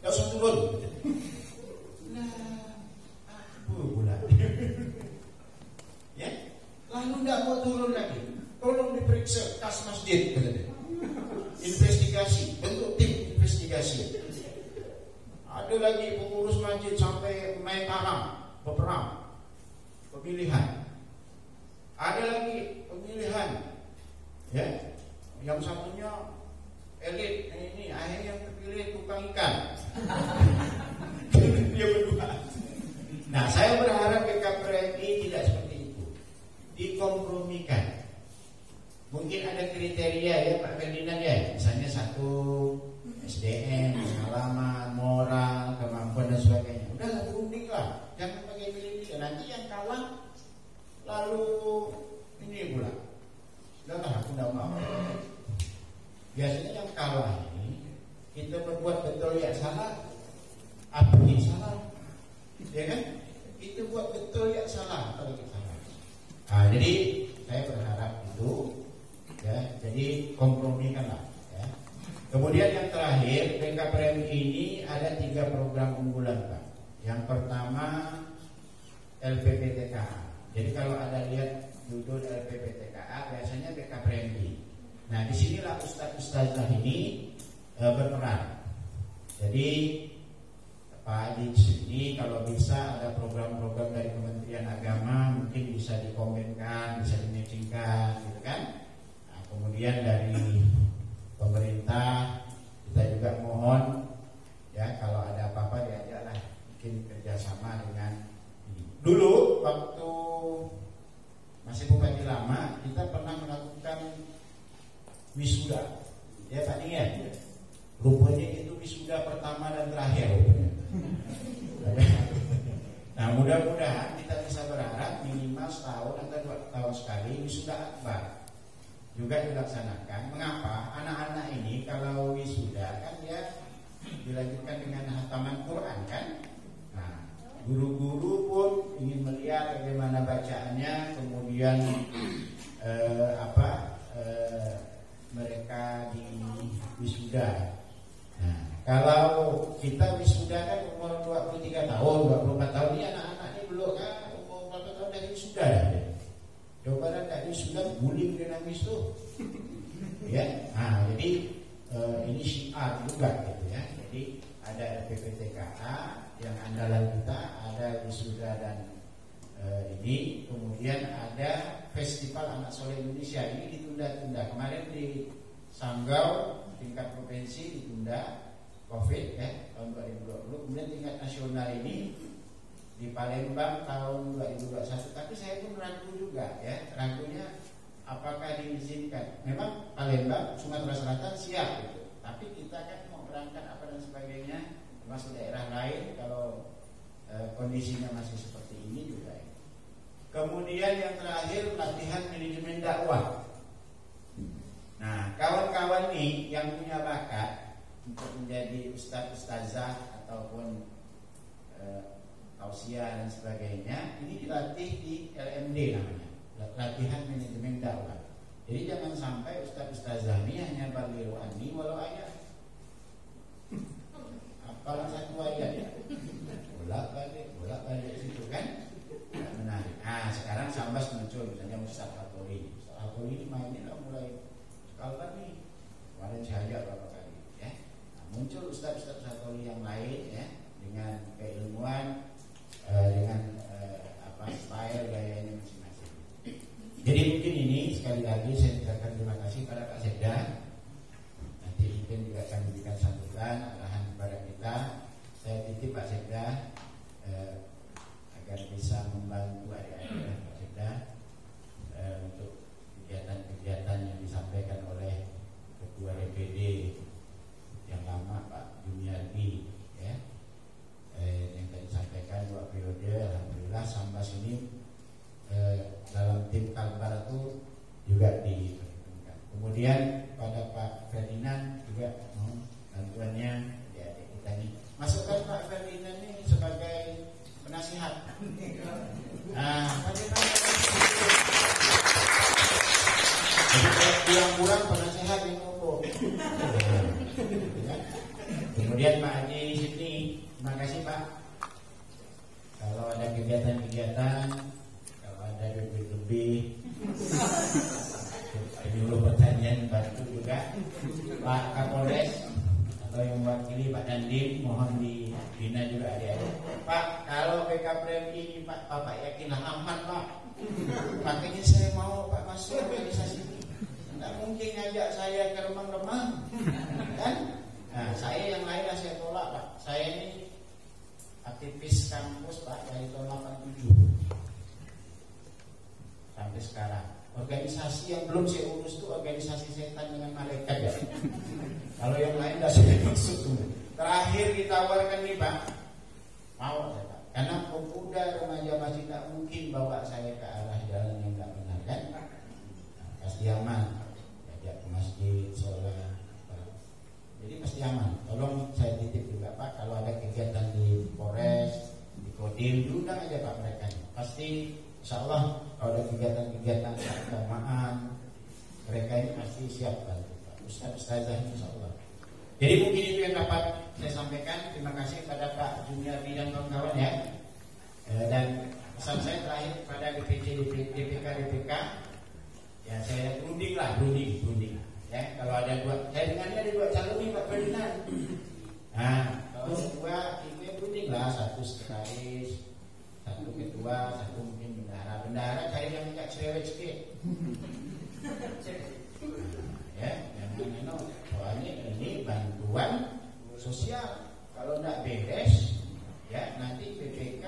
tidak usah turun. Nah, apa pula? Ya, lalu tidak mau turun lagi. Tolong diperiksa kas masjid, katanya. Investigasi, bentuk tim investigasi. Ada lagi pengurus masjid sampai main tanam, berperang. Pemilihan. Ada lagi pemilihan. Ya. Yang satunya elit, ini akhirnya yang terpilih tukang ikan. Dia berdua. Nah, saya berharap BKPRI tidak seperti itu. Dikompromikan. Mungkin ada kriteria ya Pak Ferdinand ya, misalnya satu SDM, pengalaman, moral, kemampuan dan sebagainya. Udah berunding lah, jangan pakai milih-milih. Nanti yang kalah lalu ini pula. Udahlah, aku udah mau. Biasanya yang kalah ini kita berbuat betul ya salah, apa yang salah, ya kan? Kita buat betul ya salah, apa yang salah. Nah, jadi saya berharap itu. Ya, jadi kompromikanlah. Ya. Kemudian yang terakhir, BKPRI ini ada 3 program unggulan, Pak. Yang pertama LPPTK. Jadi kalau ada lihat judul LPPTKA biasanya BKPMI. Nah, disinilah ustaz-ustazah ini berperan. Jadi Pak Haji ini kalau bisa ada program-program dari Kementerian Agama mungkin bisa dikomenkan, bisa dimatchingkan, gitu kan? Nah, kemudian dari pemerintah kita juga mohon ya kalau ada apa-apa diajaklah mungkin kerjasama dengan ini. Dulu waktu masih Bupati lama kita pernah melakukan wisuda, ya Pak Nia. Rupanya itu wisuda pertama dan terakhir rupanya. Nah, mudah-mudahan kita bisa berharap minimal setahun atau 2 tahun sekali wisuda akbar juga dilaksanakan. Mengapa? Anak-anak ini kalau wisuda kan dia dilanjutkan dengan hataman Quran kan. Nah, guru-guru pun ingin melihat bagaimana bacaannya, kemudian mereka di wisuda. Nah, kalau kita wisuda kan umur 23 tahun, 24 tahun, ini anak-anak ini belum kan umur berapa tahun dari wisuda ya. Coba dari wisuda guling dinamis tuh. Ya. Nah, jadi ini syiar juga gitu ya. Jadi ada LPPTKA yang andalan kita, ada wisuda dan ini, kemudian ada Festival Anak Soleh Indonesia. Ini ditunda-tunda. Kemarin di Sanggau tingkat provinsi ditunda COVID ya tahun 2020. Kemudian tingkat nasional ini di Palembang tahun 2021. Tapi saya pun ragu juga ya, ragunya apakah diizinkan. Memang Palembang, Sumatera Selatan siap gitu. Tapi kita kan mau berangkat apa dan sebagainya, termasuk daerah lain kalau kondisinya masih seperti ini juga ya. Kemudian yang terakhir latihan manajemen dakwah. Nah, kawan-kawan nih yang punya bakat untuk menjadi ustaz-ustazah ataupun tausiah dan sebagainya, ini dilatih di LMD namanya, latihan manajemen dakwah. Jadi jangan sampai ustaz-ustazah ini hanya baliru ani walau ayat. Apalah satu ayat ya, bolak-balik situ kan. Menarik. Nah, sekarang Sambas muncul misalnya Ustaz Al-Qori. Ustaz Al-Qori ini mainnya mulai sekarang nih. Kemarin saya berapa kali ya. Nah, muncul Ustaz-Ustaz Al-Qori yang lain ya dengan keilmuan dengan style gayanya masing-masing. Jadi mungkin ini sekali lagi saya ucapkan terima kasih pada Pak Sekda. Nanti mungkin juga akan memberikan sambutan arahan kepada kita. Saya titip Pak Sekda agar bisa membantu adik-adik Pak Sekda untuk kegiatan-kegiatan yang disampaikan oleh Ketua DPD yang lama Pak Juniardi ya, yang tadi disampaikan 2 periode. Alhamdulillah Sambas ini dalam tim Kalbar itu juga diperhitungkan. Kemudian pada Pak Ferdinand juga bantuannya adik-adik kita ini. Masukkan Pak Ferdinand ini sebagai penasihat. Nah, bagaimana? Jadi yang kurang penasihat yang ngomong. Kemudian Pak Haji sini, terima kasih Pak. Kalau ada kegiatan-kegiatan, kalau ada lebih penyuluh pertanian bantu juga Pak Kapolres atau yang mewakili Pak Dandim, mohon dibina juga adik-adik. Pak, kalau BKPMI ini Pak, Bapak yakinlah aman Pak. Makanya saya mau Pak masuk organisasi ini. Tidak mungkin ngajak saya ke remang-remang, kan? Nah, saya yang lain saya tolak Pak. Saya ini aktivis kampus Pak dari tahun 87 sampai sekarang. Organisasi yang belum saya urus itu organisasi setan dengan malaikat ya. Kalau yang lain dah saya maksud tuh. Terakhir ditawarkan nih Pak, mau saya Pak. Karena pemuda remaja masih tak mungkin bawa saya ke arah jalan yang tak benar kan? Nah, pasti aman. Ajak ke masjid, sholat. Jadi pasti aman. Tolong saya titip juga Pak, kalau ada kegiatan di Polres, di Kodim, diundang aja Pak mereka. Pasti insya Allah kalau ada kegiatan-kegiatan keagamaan, mereka ini pasti siap bantu Pak. Ustaz-ustazah insya Allah. Jadi mungkin itu yang dapat saya sampaikan. Terima kasih kepada Pak Juniardi dan kawan-kawan ya. Dan pesan saya terakhir pada DPK, ya saya berunding. Ya, kalau ada dua, saya dengannya ada dua calon nih Pak Ferdinand. Nah, kalau dua itu berunding lah, satu sekretaris, satu ketua, satu mungkin bendahara cari yang agak cerewet sedikit. Ya, jangan soalnya ini bantuan sosial. Kalau tidak beres, ya nanti BPK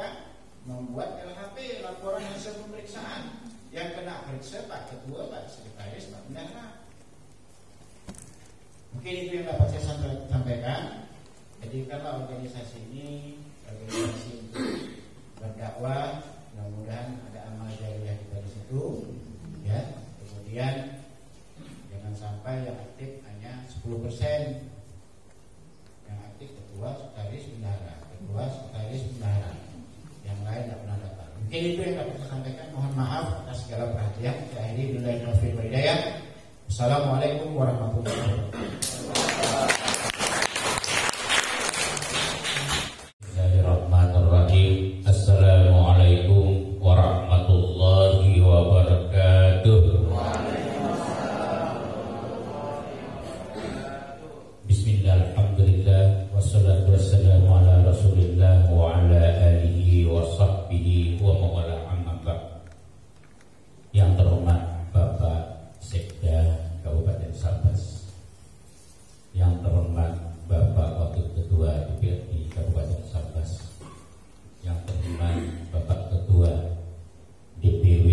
membuat LHP, laporan hasil pemeriksaan, yang kena periksa Pak Ketua, Pak Sekretaris, Pak Bendahara. Mungkin itu yang dapat saya sampaikan. Jadi kalau organisasi ini organisasi untuk berdakwah, mudah-mudahan ada amal jariah kita di situ, ya. Kemudian jangan sampai yang aktif hanya 10%. Yang aktif ketua, sekretaris, bendahara, ketua, sekretaris, bendahara. Yang lain tidak pernah datang. Mungkin itu yang dapat saya sampaikan. Mohon maaf atas segala perhatian. Saya akhiri billahi taufiq wal hidayah. Assalamualaikum warahmatullahi wabarakatuh. Bismillahirrahmanirrahim. Assalamualaikum warahmatullahi wabarakatuh. Bismillah, alhamdulillah, wassalatu wassalamu ala rasulillah wa ala alihi wa sahbihi wa mawala amma ba'd. Yang terhormat Bapak Sekda Kabupaten Sambas, yang terhormat Bapak Wakil Ketua DPRD Kabupaten Sambas, yang terhormat Bapak Ketua DPW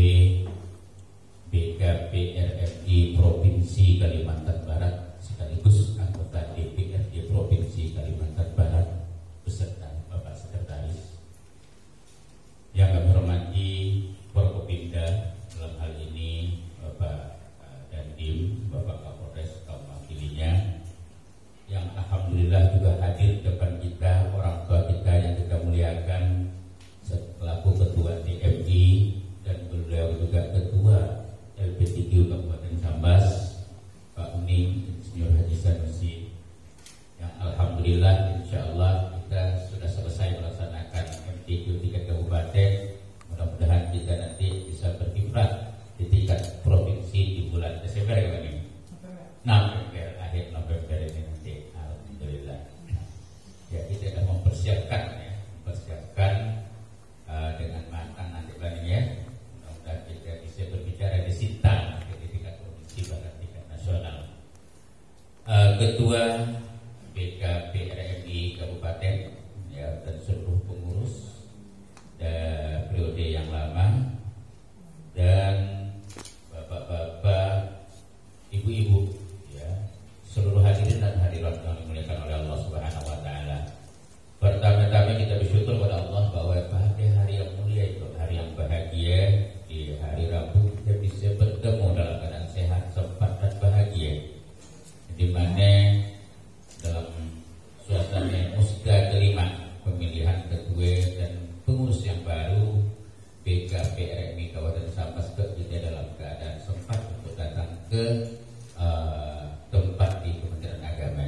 BKP RRI Provinsi Kalimantan Barat sekaligus anggota DPRD Provinsi Kalimantan Barat beserta Bapak Sekretaris, yang kami hormati Forkopimda dalam hal ini Bapak Dandim, Bapak Kapolres, kaum wakilinya, yang alhamdulillah juga hadir depan kita, orang tua kita yang kita muliakan selaku Ketua DMI dan beliau juga Ketua LP3 Kabupaten Sambas, Pak Uning, Insinyur Haji Sanusi, yang alhamdulillah insyaallah kita sudah selesai melaksanakan MTQ tingkat kabupaten. Mudah-mudahan kita nanti bisa berkiprah di tingkat provinsi di bulan Desember ya Pak Uning. November, akhir November ini nanti, alhamdulillah. Ya, kita sudah mempersiapkan dengan matang nanti Pak Uning ya. Mudah-mudahan kita bisa berbicara di Sintang di tingkat provinsi bahkan tingkat nasional. Ketua BKP RRI Kabupaten ya, dan seluruh pengurus dan periode yang lama, dan bapak-bapak, ibu-ibu ya, seluruh hadirin dan hadirat yang dimuliakan oleh Allah Subhanahu wa taala. Pertama-tama kita bersyukur kepada Allah bahwa pada hari yang mulia itu, hari yang bahagia, di hari Rabu kita bisa bertemu dalam keadaan sehat, sempat dan bahagia, di mana dalam suasana musda kelima pemilihan ketua dan pengurus yang baru BKP RRI Kabupaten Sambas, kita dalam keadaan sempat untuk datang ke tempat di Kementerian Agama.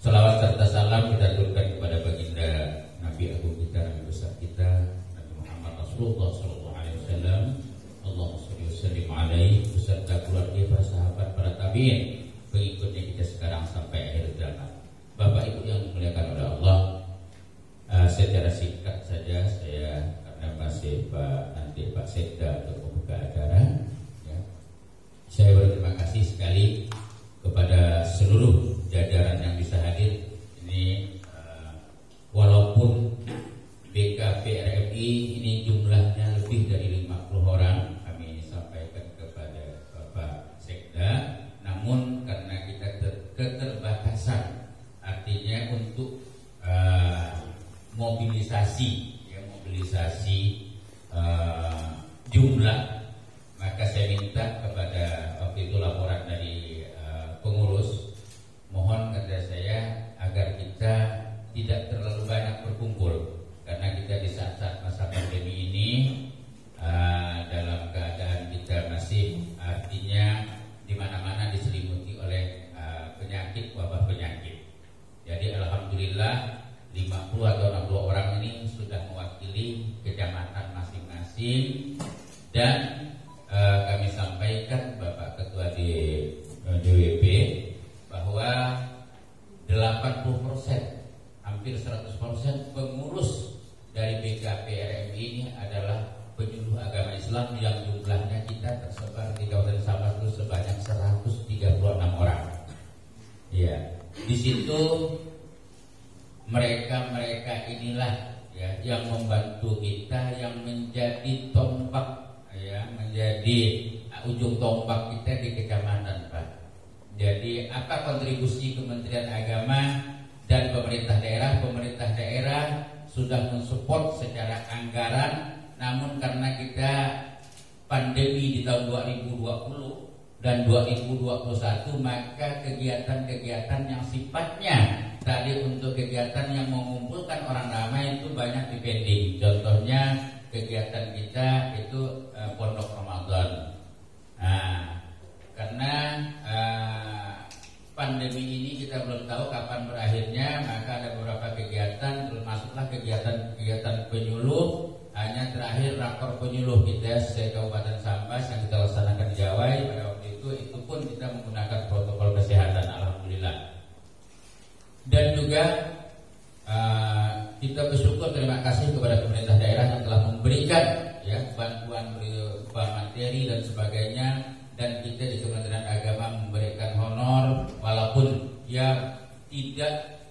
Salawat serta salam kita aturkan kepada baginda Nabi Agung kita, Nabi besar kita, Nabi Muhammad Rasulullah SAW. Allahumma sholli wa sallim alaihi beserta keluarga, para sahabat, para tabi'in, pengikutnya kita sekarang sampai akhir zaman. Bapak Ibu yang dimuliakan oleh Allah, secara singkat saja saya, karena masih Pak Sekda untuk membuka acara ya. Saya berterima kasih sekali kepada seluruh jajaran yang bisa hadir. Ini walaupun BKP RRI ini jumlahnya lebih dari 50 orang, kami sampaikan kepada Bapak Sekda, namun karena kita keterbatasan, artinya untuk mobilisasi jumlah, maka saya minta kepada waktu itu laporan dari pengurus, mohon kata saya agar kita tidak terlalu banyak berkumpul, karena kita di saat-saat masa pandemi ini dalam keadaan kita masih artinya di mana-mana diselimuti oleh penyakit, wabah penyakit. Jadi alhamdulillah 50 atau 62 orang ini sudah mewakili kecamatan masing-masing hampir 100% pengurus dari BKPRMI ini adalah penyuluh agama Islam yang jumlahnya kita tersebar di Kabupaten Sambas itu sebanyak 136 orang. Ya, di situ mereka inilah ya yang membantu kita, yang menjadi tombak ya, menjadi ujung tombak kita di kecamatan, Pak. Jadi apa kontribusi Kementerian Agama dan pemerintah daerah? Pemerintah daerah sudah mensupport secara anggaran, namun karena kita pandemi di tahun 2020 dan 2021, maka kegiatan-kegiatan yang sifatnya tadi untuk kegiatan yang mengumpulkan orang ramai itu banyak dipending. Contohnya kegiatan kita itu pondok Ramadan. Nah, karena pandemi ini kita belum tahu kapan berakhirnya, maka ada beberapa kegiatan, termasuklah kegiatan penyuluh. Hanya terakhir rakor penyuluh kita se-Kabupaten Sambas yang kita laksanakan di Jawai pada waktu itu pun kita menggunakan protokol kesehatan, alhamdulillah. Dan juga kita bersyukur, terima kasih kepada pemerintah daerah yang telah memberikan ya bantuan berupa materi dan sebagainya, dan kita di Kementerian Agama memberikan honor walaupun ya tidak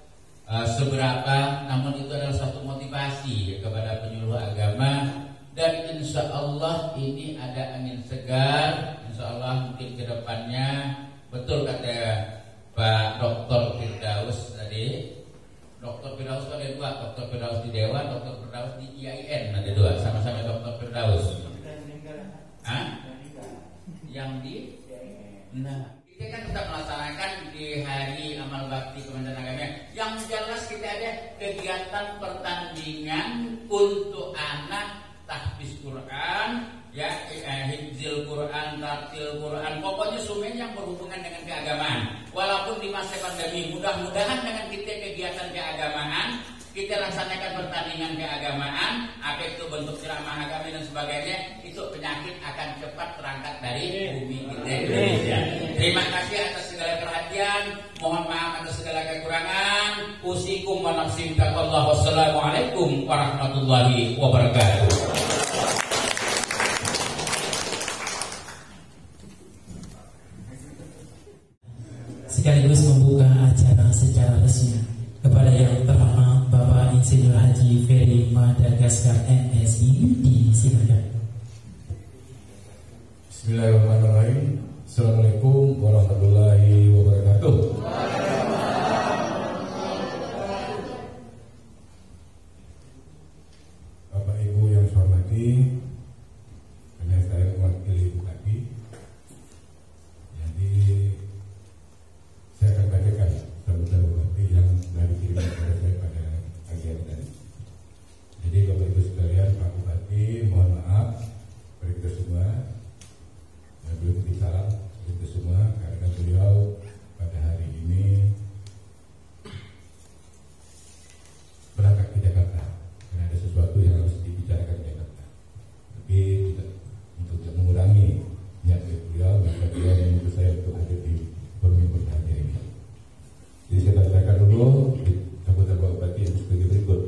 seberapa, namun itu adalah satu motivasi ya, kepada penyuluh agama. Dan insya Allah ini ada angin segar, insya Allah mungkin ke depannya. Betul kata Pak Dr. Firdaus tadi, Dr. Firdaus itu ada dua, Dr. Firdaus di Dewan, Dr. Firdaus di IAIN, ada dua, sama-sama Dr. Firdaus. Yang di kita kan tetap melaksanakan di hari amal bakti Kementerian Agama. Yang jelas kita ada kegiatan pertandingan untuk anak tahfiz Quran, ya, hifzil Quran, tartil Quran, pokoknya semuanya yang berhubungan dengan keagamaan. Walaupun di masa pandemi, mudah-mudahan dengan kita kegiatan keagamaan, kita laksanakan pertandingan keagamaan, apa itu bentuk ceramah agama dan sebagainya, itu penyakit akan cepat terangkat dari bumi kita Indonesia. Terima kasih atas segala perhatian, mohon maaf atas segala kekurangan. Usikum wa nafsi taqallah. Wassalamualaikum warahmatullahi wabarakatuh. Sekaligus membuka acara secara resmi kepada yang terhormat Bapak Insinyur Haji Ferry Madagaskar MSI, disilakan. Bismillahirrahmanirrahim. Assalamualaikum warahmatullahi wabarakatuh. Bapak Ibu yang saya hormati, hanya saya mewakili Bupati. Jadi saya akan bacakan sambutan Bupati yang telah dikirimkan kepada saya pada pagi hari tadi. Jadi Bapak Ibu sekalian, Pak Bupati, mohon maaf kepada kita semua. Beliau titip salam kita semua karena beliau pada hari ini berangkat ke Jakarta karena ada sesuatu yang harus dibicarakan di Jakarta. Tapi tidak, untuk tidak mengurangi niat beliau, maka beliau menyuruh saya untuk hadir di pemimpin hari ini. Jadi saya bacakan dulu sambutan Bapak Bupati sebagai berikut.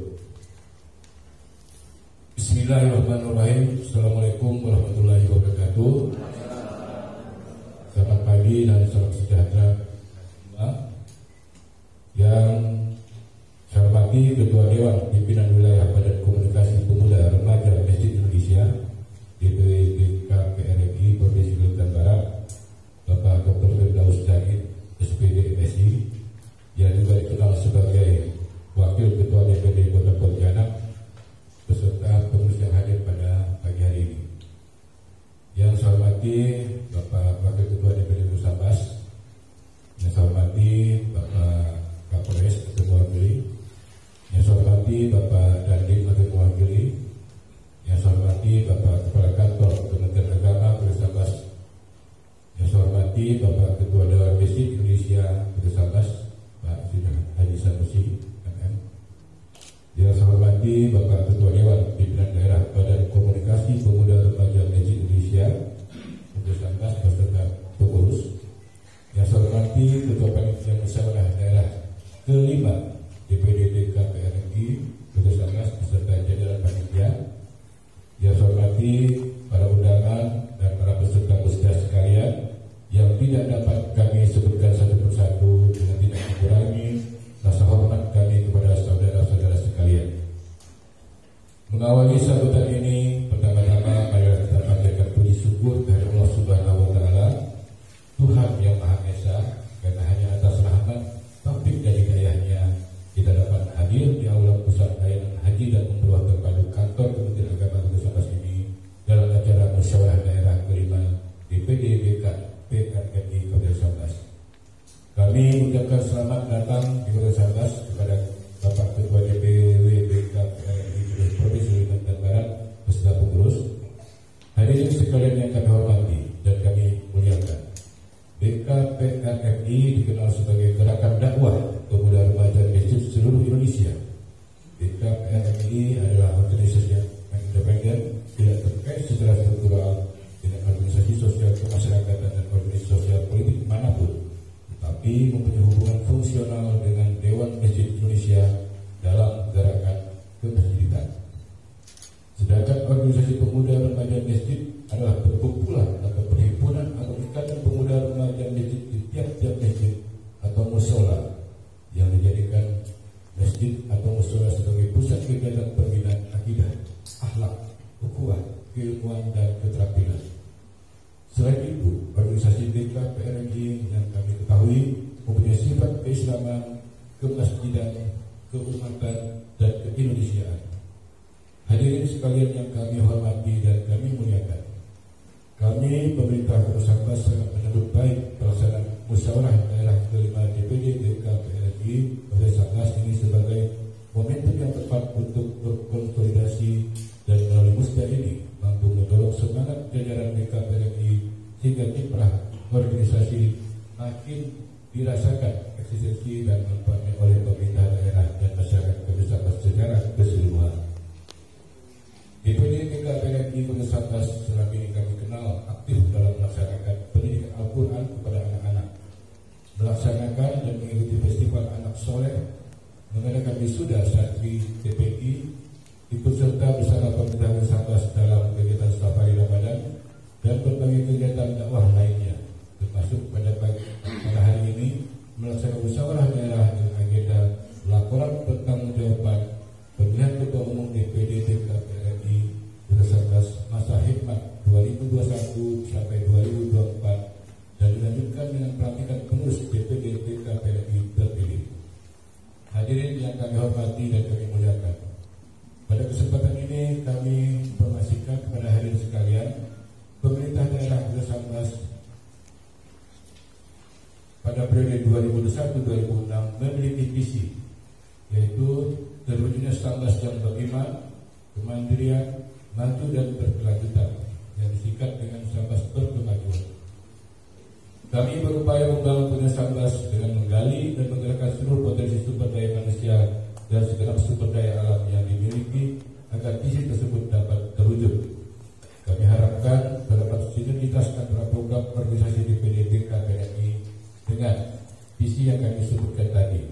Bismillahirrahmanirrahim. Assalamualaikum warahmatullahi wabarakatuh. Selamat pagi dan salam sejahtera yang saya hormati Ketua Dewan Pimpinan Wilayah Badan Komunikasi Pemuda Remaja Masjid Indonesia DPKPRMI Provinsi Kalimantan Barat, Bapak Dr. Firdaus Zaid SPD MSI, yang juga dikenal sebagai Wakil Ketua DPD Kota Pontianak, beserta pengurus yang hadir pada pagi hari ini. Yang saya hormati Bapak Wakil Ketua DPD Sambas, yang saya hormati Bapak Kapolres Ketua Mewakili, yang saya hormati Bapak Dandim Ketua Mewakili, yang saya hormati Bapak Kepala Kantor Kementerian Agama Kota Sambas, yang saya hormati Bapak Ketua Dewan Masjid Indonesia Kota Sambas, Pak Haji Sanusi MM, yang saya hormati Bapak Ketua Dewan Pimpinan Daerah Badan Komunikasi Pemuda Remaja Masjid Indonesia Kota Sambas beserta pengurus, yang saya hormati Ketua Panitia Musyawarah Daerah kelima DPD DKP RI bersama beserta jajaran panitia. Yang saya hormati para undangan dan para peserta musda sekalian yang tidak dapat kami sebutkan satu persatu dengan tidak mengurangi rasa hormat kami kepada saudara-saudara sekalian. Mengawali sambutan ini, pertama-tama marilah kita panjatkan puji syukur kepada Allah Subhanahu wa taala, Tuhan yang Maha Esa, karena hanya atas rahmat, taufik dan hidayahnya kita dapat hadir di aula pusat layanan haji dan umroh terpadu kantor Kementerian Agama Bersambas ini dalam acara musyawarah daerah kelima DPD DKP RI Kabupaten Sambas. Kami mengucapkan selamat datang di Kabupaten Sambas kepada Bapak Ketua DPW DKP RI Provinsi Kalimantan Barat beserta pengurus. Hadirin sekalian yang kami hormati dan kami muliakan, DKP RI dikenal sebagai gerakan dakwah pemuda remaja masjid seluruh Indonesia. DKP RI adalah organisasi yang independen, tidak terkait secara struktural dengan organisasi sosial kemasyarakatan dan organisasi sosial politik manapun, tetapi mempunyai hubungan fungsional dengan Dewan Masjid Indonesia dalam gerakan kemasjidan. Sedangkan organisasi pemuda remaja masjid adalah perkumpulan atau perhimpunan atau ikatan pemuda remaja masjid di tiap-tiap masjid atau musola yang dijadikan masjid atau musola sebagai pusat kegiatan pembinaan akidah, akhlak, ukhuwah, keilmuan dan keterampilan. Selain itu, organisasi DKP RI yang kami ketahui mempunyai sifat keislaman, kemasjidan, keumatan dan keindonesiaan. Hadirin sekalian yang kami hormati dan kami muliakan, kami pemerintah Kabupaten Sambas sangat menyambut baik pelaksanaan musyawarah daerah kelima DPD DKP RI Kabupaten Sambas ini sebagai momentum yang tepat untuk berkonsolidasi dan melalui musda ini mampu mendorong semangat jajaran DKP RI sehingga kiprah organisasi makin dirasakan eksistensi dan manfaatnya oleh pemerintah daerah dan masyarakat Kabupaten Sambas secara keseluruhan. DPD DKP RI Kabupaten Sambas selama ini kami kenal aktif dalam melaksanakan pendidikan Al-Quran kepada anak-anak, melaksanakan dan mengikuti festival anak soleh, mengadakan wisuda santri TPI, ikut serta bersama pemerintah Kabupaten Sambas dalam kegiatan safari Ramadan dan berbagai kegiatan dakwah lainnya, termasuk pada hari ini melaksanakan musyawarah daerah dengan agenda laporan pertanggungjawaban pemilihan ketua umum DPD DKP RI Kabupaten Sambas masa hikmat 2021 sampai 2024 dan dilanjutkan dengan pelantikan pengurus DPD DKP RI terpilih. Hadirin yang kami hormati dan kami muliakan, pada kesempatan ini kami informasikan kepada hadirin sekalian, pemerintah daerah Kabupaten Sambas pada periode 2001-2006 memiliki visi, yaitu terwujudnya Sambas yang beriman, kemandirian, maju dan berkelanjutan yang disikat dengan Sambas berkemajuan. Kami berupaya membangun punya Sambas dengan menggali dan menggerakkan seluruh potensi sumber daya manusia dan segenap sumber daya alam yang dimiliki agar visi tersebut dapat terwujud. Kami harapkan terdapat sinergitas antara program organisasi DPD DKP RI dengan visi yang kami sebutkan tadi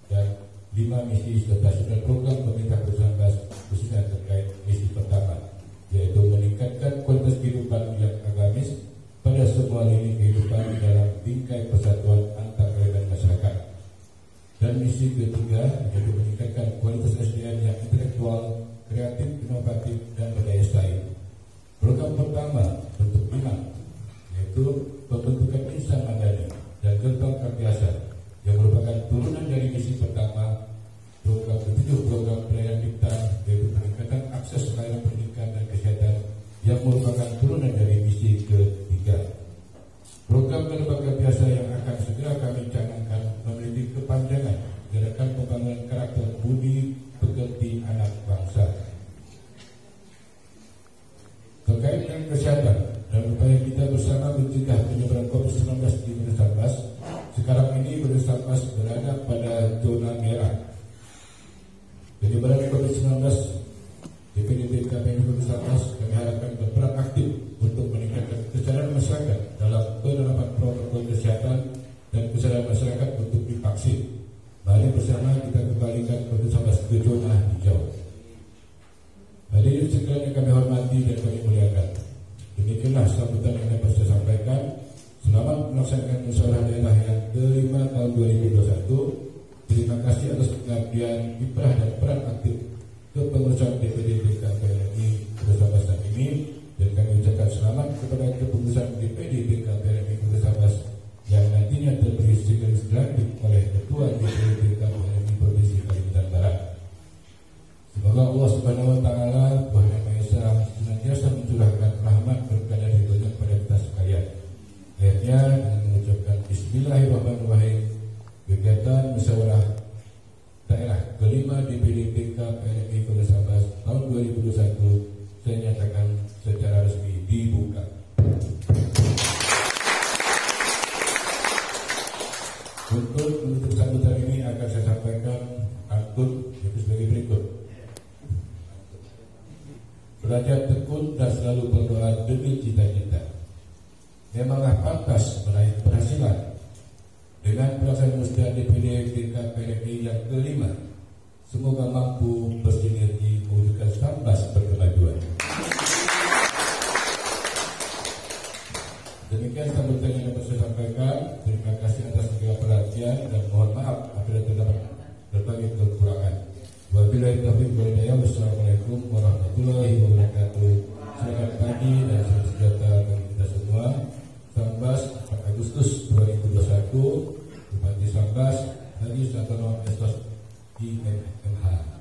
dan 5 misi serta 9 program pemerintah Kabupaten Sambas khususnya terkait misi pertama, yaitu meningkatkan kualitas kehidupan yang agamis pada semua lini kehidupan dalam bingkai persatuan antar elemen masyarakat. Dan misi ketiga yaitu meningkatkan kualitas SDM yang intelektual, kreatif, inovatif dan berdaya saing. Program pertama bentuk iman, yaitu pembentukan insan madani dan gerbang karbiasa yang merupakan turunan dari misi pertama. Program ketujuh program pelayanan dikta, yaitu peningkatan akses layanan pendidikan dan kesehatan yang merupakan turunan dari misi ketiga. Program lembaga biasa yang akan segera kami canangkan memiliki kepanjangan gerakan pembangunan karakter budi hormati dan kami muliakan. Demikianlah sambutan yang dapat saya sampaikan. Selamat melaksanakan musyawarah daerah yang kelima tahun 2021. Terima kasih atas pengabdian, kiprah dan peran aktif kepengurusan DPD DKP RMI Kota saat ini, dan kami ucapkan selamat kepada kepengurusan DPD DKP RMI Kota yang nantinya terpilih secara dilantik oleh Ketua DPD DKP RMI Provinsi Kalimantan Barat. Semoga Allah Subhanahu Wa Taala Tuhan Yang Maha Esa senantiasa mencurahkan rahmat berkah dan ridhonya kepada kita sekalian. Akhirnya dengan mengucapkan Bismillahirrahmanirrahim, kegiatan musyawarah daerah kelima DPD DKP RMI Kota Sabas tahun 2021 saya nyatakan secara resmi dibuka. Untuk menutup sambutan ini akan saya sampaikan akun yaitu sebagai berikut. Belajar tekun dan selalu berdoa demi cita-cita. Memanglah pantas meraih keberhasilan. Dengan pelaksanaan musyawarah DPD DKP RMI yang kelima, semoga mampu bersinergi mewujudkan Sambas berkemajuan. Demikian sambutan yang dapat saya sampaikan. Terima kasih atas segala perhatian dan mohon maaf apabila terdapat berbagai kekurangan. Wabillahi taufiq wal hidayah. Wassalamualaikum warahmatullahi wabarakatuh. Selamat pagi dan selamat sejahtera bagi kita semua. Sambas 4 Agustus 2021. Bupati Sambas Haji Satono Estos IMMH.